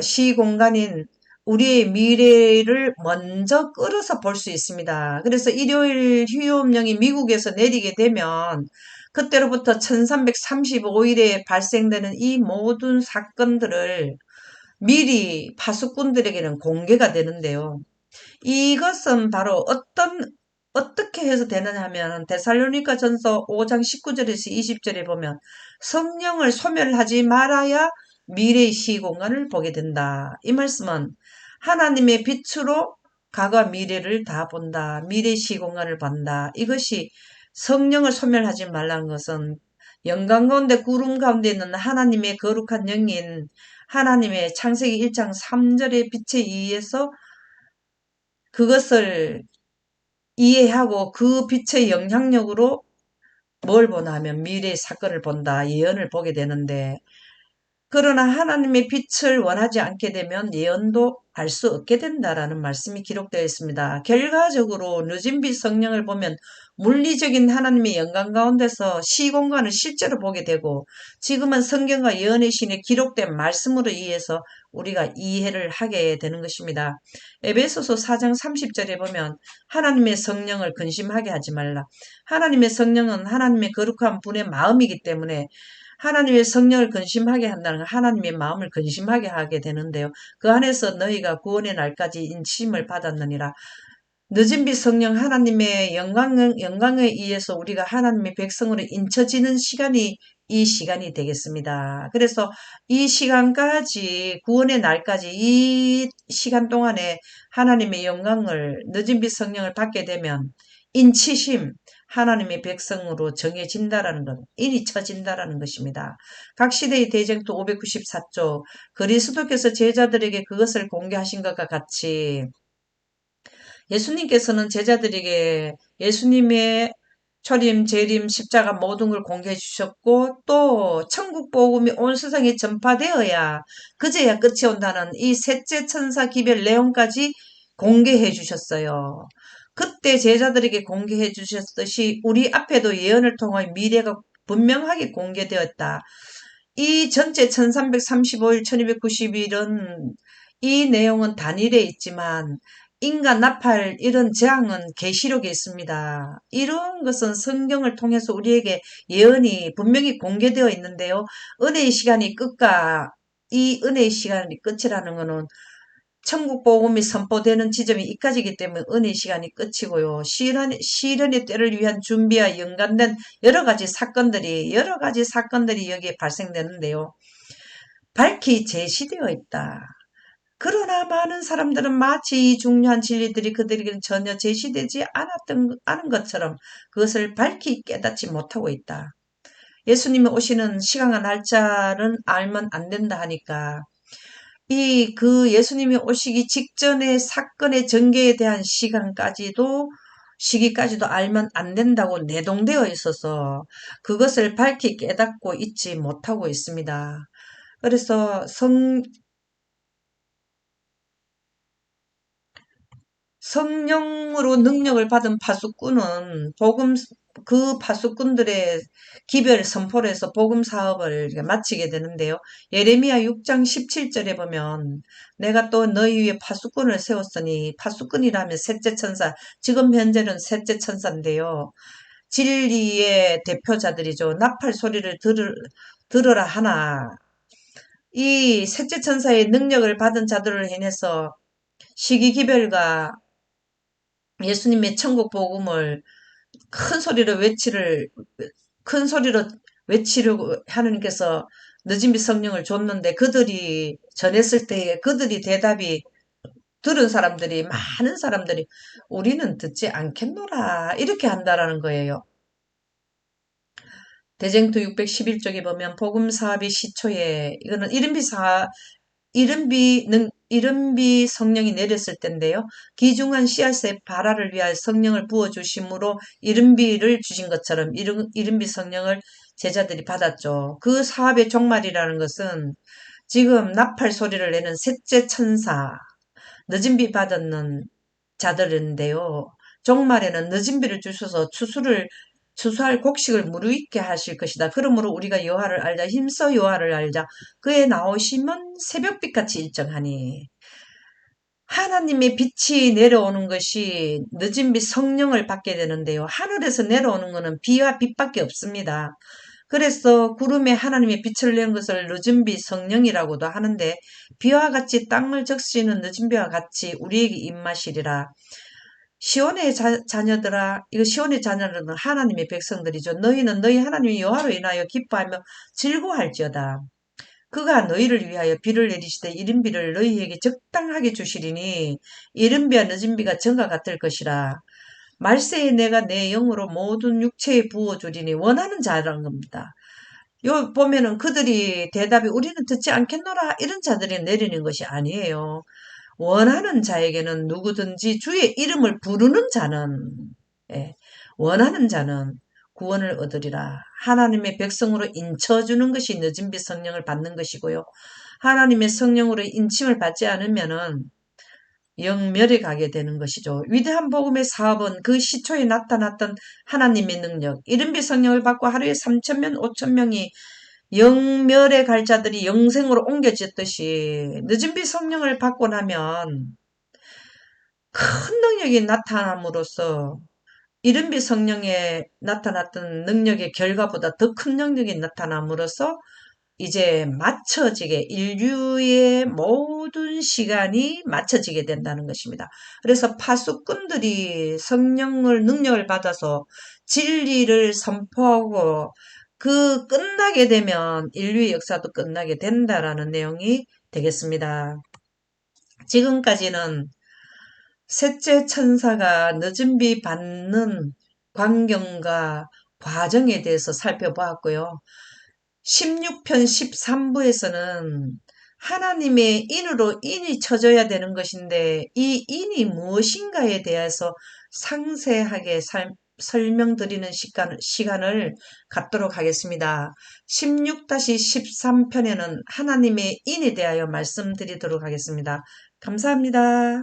시공간인 우리의 미래를 먼저 끌어서 볼 수 있습니다. 그래서 일요일 휴업령이 미국에서 내리게 되면 그때로부터 1335일에 발생되는 이 모든 사건들을 미리 파수꾼들에게는 공개가 되는데요. 이것은 바로 어떻게 해서 되느냐 하면 데살로니가 전서 5장 19절에서 20절에 보면 성령을 소멸하지 말아야 미래의 시공간을 보게 된다. 이 말씀은 하나님의 빛으로 과거와 미래를 다 본다. 미래의 시공간을 본다. 이것이 성령을 소멸하지 말라는 것은 영광 가운데 구름 가운데 있는 하나님의 거룩한 영인 하나님의 창세기 1장 3절의 빛에 의해서 그것을 이해하고 그 빛의 영향력으로 뭘 보나 하면 미래의 사건을 본다. 예언을 보게 되는데, 그러나 하나님의 빛을 원하지 않게 되면 예언도 알 수 없게 된다라는 말씀이 기록되어 있습니다. 결과적으로 늦은 빛 성령을 보면 물리적인 하나님의 영광 가운데서 시공간을 실제로 보게 되고, 지금은 성경과 예언의 신에 기록된 말씀으로 의해서 우리가 이해를 하게 되는 것입니다. 에베소서 4장 30절에 보면 하나님의 성령을 근심하게 하지 말라. 하나님의 성령은 하나님의 거룩한 분의 마음이기 때문에 하나님의 성령을 근심하게 한다는 건 하나님의 마음을 근심하게 하게 되는데요. 그 안에서 너희가 구원의 날까지 인침을 받았느니라. 늦은 빛 성령 하나님의 영광에 의해서 우리가 하나님의 백성으로 인쳐지는 시간이 이 시간이 되겠습니다. 그래서 이 시간까지 구원의 날까지 이 시간 동안에 하나님의 영광을 늦은 빛 성령을 받게 되면 인치심 하나님의 백성으로 정해진다라는 것, 인이 쳐진다라는 것입니다. 각 시대의 대쟁투 594조 그리스도께서 제자들에게 그것을 공개하신 것과 같이 예수님께서는 제자들에게 예수님의 초림, 재림, 십자가 모든 걸 공개해 주셨고 또 천국 복음이 온 세상에 전파되어야 그제야 끝이 온다는 이 셋째 천사 기별 내용까지 공개해 주셨어요. 그때 제자들에게 공개해 주셨듯이 우리 앞에도 예언을 통해 미래가 분명하게 공개되었다. 이 전체 1335일, 1290일은 이 내용은 단일에 있지만 인간 나팔 이런 재앙은 계시록에 있습니다. 이런 것은 성경을 통해서 우리에게 예언이 분명히 공개되어 있는데요. 은혜의 시간이 끝과 이 은혜의 시간이 끝이라는 것은 천국 복음이 선포되는 지점이 이까지이기 때문에 은혜의 시간이 끝이고요. 시련의 때를 위한 준비와 연관된 여러 가지 사건들이 여기에 발생되는데요. 밝히 제시되어 있다. 그러나 많은 사람들은 마치 이 중요한 진리들이 그들에게는 전혀 제시되지 않은 것처럼 그것을 밝히 깨닫지 못하고 있다. 예수님이 오시는 시간과 날짜는 알면 안 된다 하니까 그 예수님이 오시기 직전의 사건의 전개에 대한 시기까지도 알면 안 된다고 내동되어 있어서 그것을 밝히 깨닫고 있지 못하고 있습니다. 그래서 성령으로 능력을 받은 파수꾼은 그 파수꾼들의 기별 선포를 해서 복음 사업을 마치게 되는데요. 예레미야 6장 17절에 보면 내가 또 너희 위에 파수꾼을 세웠으니 파수꾼이라면 셋째 천사, 지금 현재는 셋째 천사인데요. 진리의 대표자들이죠. 나팔 소리를 들으라 하나. 이 셋째 천사의 능력을 받은 자들을 인해서 시기기별과 예수님의 천국 복음을 큰 소리로 외치려고 하느님께서 늦은 빛 성령을 줬는데 그들이 전했을 때에 그들이 대답이 들은 사람들이 많은 사람들이 우리는 듣지 않겠노라 이렇게 한다라는 거예요. 대쟁투 611쪽에 보면 복음 사업의 시초에 이거는 이른비 성령이 내렸을 때인데요. 귀중한 씨앗의 발화를 위하여 성령을 부어주심으로 이른비를 주신 것처럼 이른비 성령을 제자들이 받았죠. 그 사업의 종말이라는 것은 지금 나팔 소리를 내는 셋째 천사, 늦은 비 받았는 자들인데요. 종말에는 늦은 비를 주셔서 추수할 곡식을 무르익게 하실 것이다. 그러므로 우리가 여호와를 알자. 힘써 여호와를 알자. 그의 나오심은 새벽빛같이 일정하니. 하나님의 빛이 내려오는 것이 늦은 빛 성령을 받게 되는데요. 하늘에서 내려오는 것은 비와 빛밖에 없습니다. 그래서 구름에 하나님의 빛을 낸 것을 늦은 빛 성령이라고도 하는데 비와 같이 땅을 적시는 늦은 비와 같이 우리에게 입마시리라. 시온의 자녀들아, 이거 시온의 자녀들은 하나님의 백성들이죠. 너희는 너희 하나님의 여호와로 인하여 기뻐하며 즐거워할지어다. 그가 너희를 위하여 비를 내리시되 이른 비를 너희에게 적당하게 주시리니 이른 비와 늦은 비가 전과 같을 것이라. 말세에 내가 내 영으로 모든 육체에 부어주리니 원하는 자라는 겁니다. 요 보면은 그들이 대답이 우리는 듣지 않겠노라 이런 자들이 내리는 것이 아니에요. 원하는 자에게는 누구든지 주의 이름을 부르는 자는 예, 원하는 자는 구원을 얻으리라. 하나님의 백성으로 인쳐주는 것이 늦은 빛 성령을 받는 것이고요. 하나님의 성령으로 인침을 받지 않으면은 영멸에 가게 되는 것이죠. 위대한 복음의 사업은 그 시초에 나타났던 하나님의 능력, 이른빛 성령을 받고 하루에 3,000명, 5,000명이 영멸에 갈 자들이 영생으로 옮겨졌듯이 늦은 비 성령을 받고 나면 큰 능력이 나타남으로써 이른 비 성령에 나타났던 능력의 결과보다 더 큰 능력이 나타남으로써 이제 맞춰지게 인류의 모든 시간이 맞춰지게 된다는 것입니다. 그래서 파수꾼들이 성령을 능력을 받아서 진리를 선포하고 그 끝나게 되면 인류의 역사도 끝나게 된다라는 내용이 되겠습니다. 지금까지는 셋째 천사가 늦은 비 받는 광경과 과정에 대해서 살펴보았고요. 16편 13부에서는 하나님의 인으로 인이 쳐져야 되는 것인데 이 인이 무엇인가에 대해서 상세하게 설명드리는 시간을 갖도록 하겠습니다. 16-13편에는 하나님의 인에 대하여 말씀드리도록 하겠습니다. 감사합니다.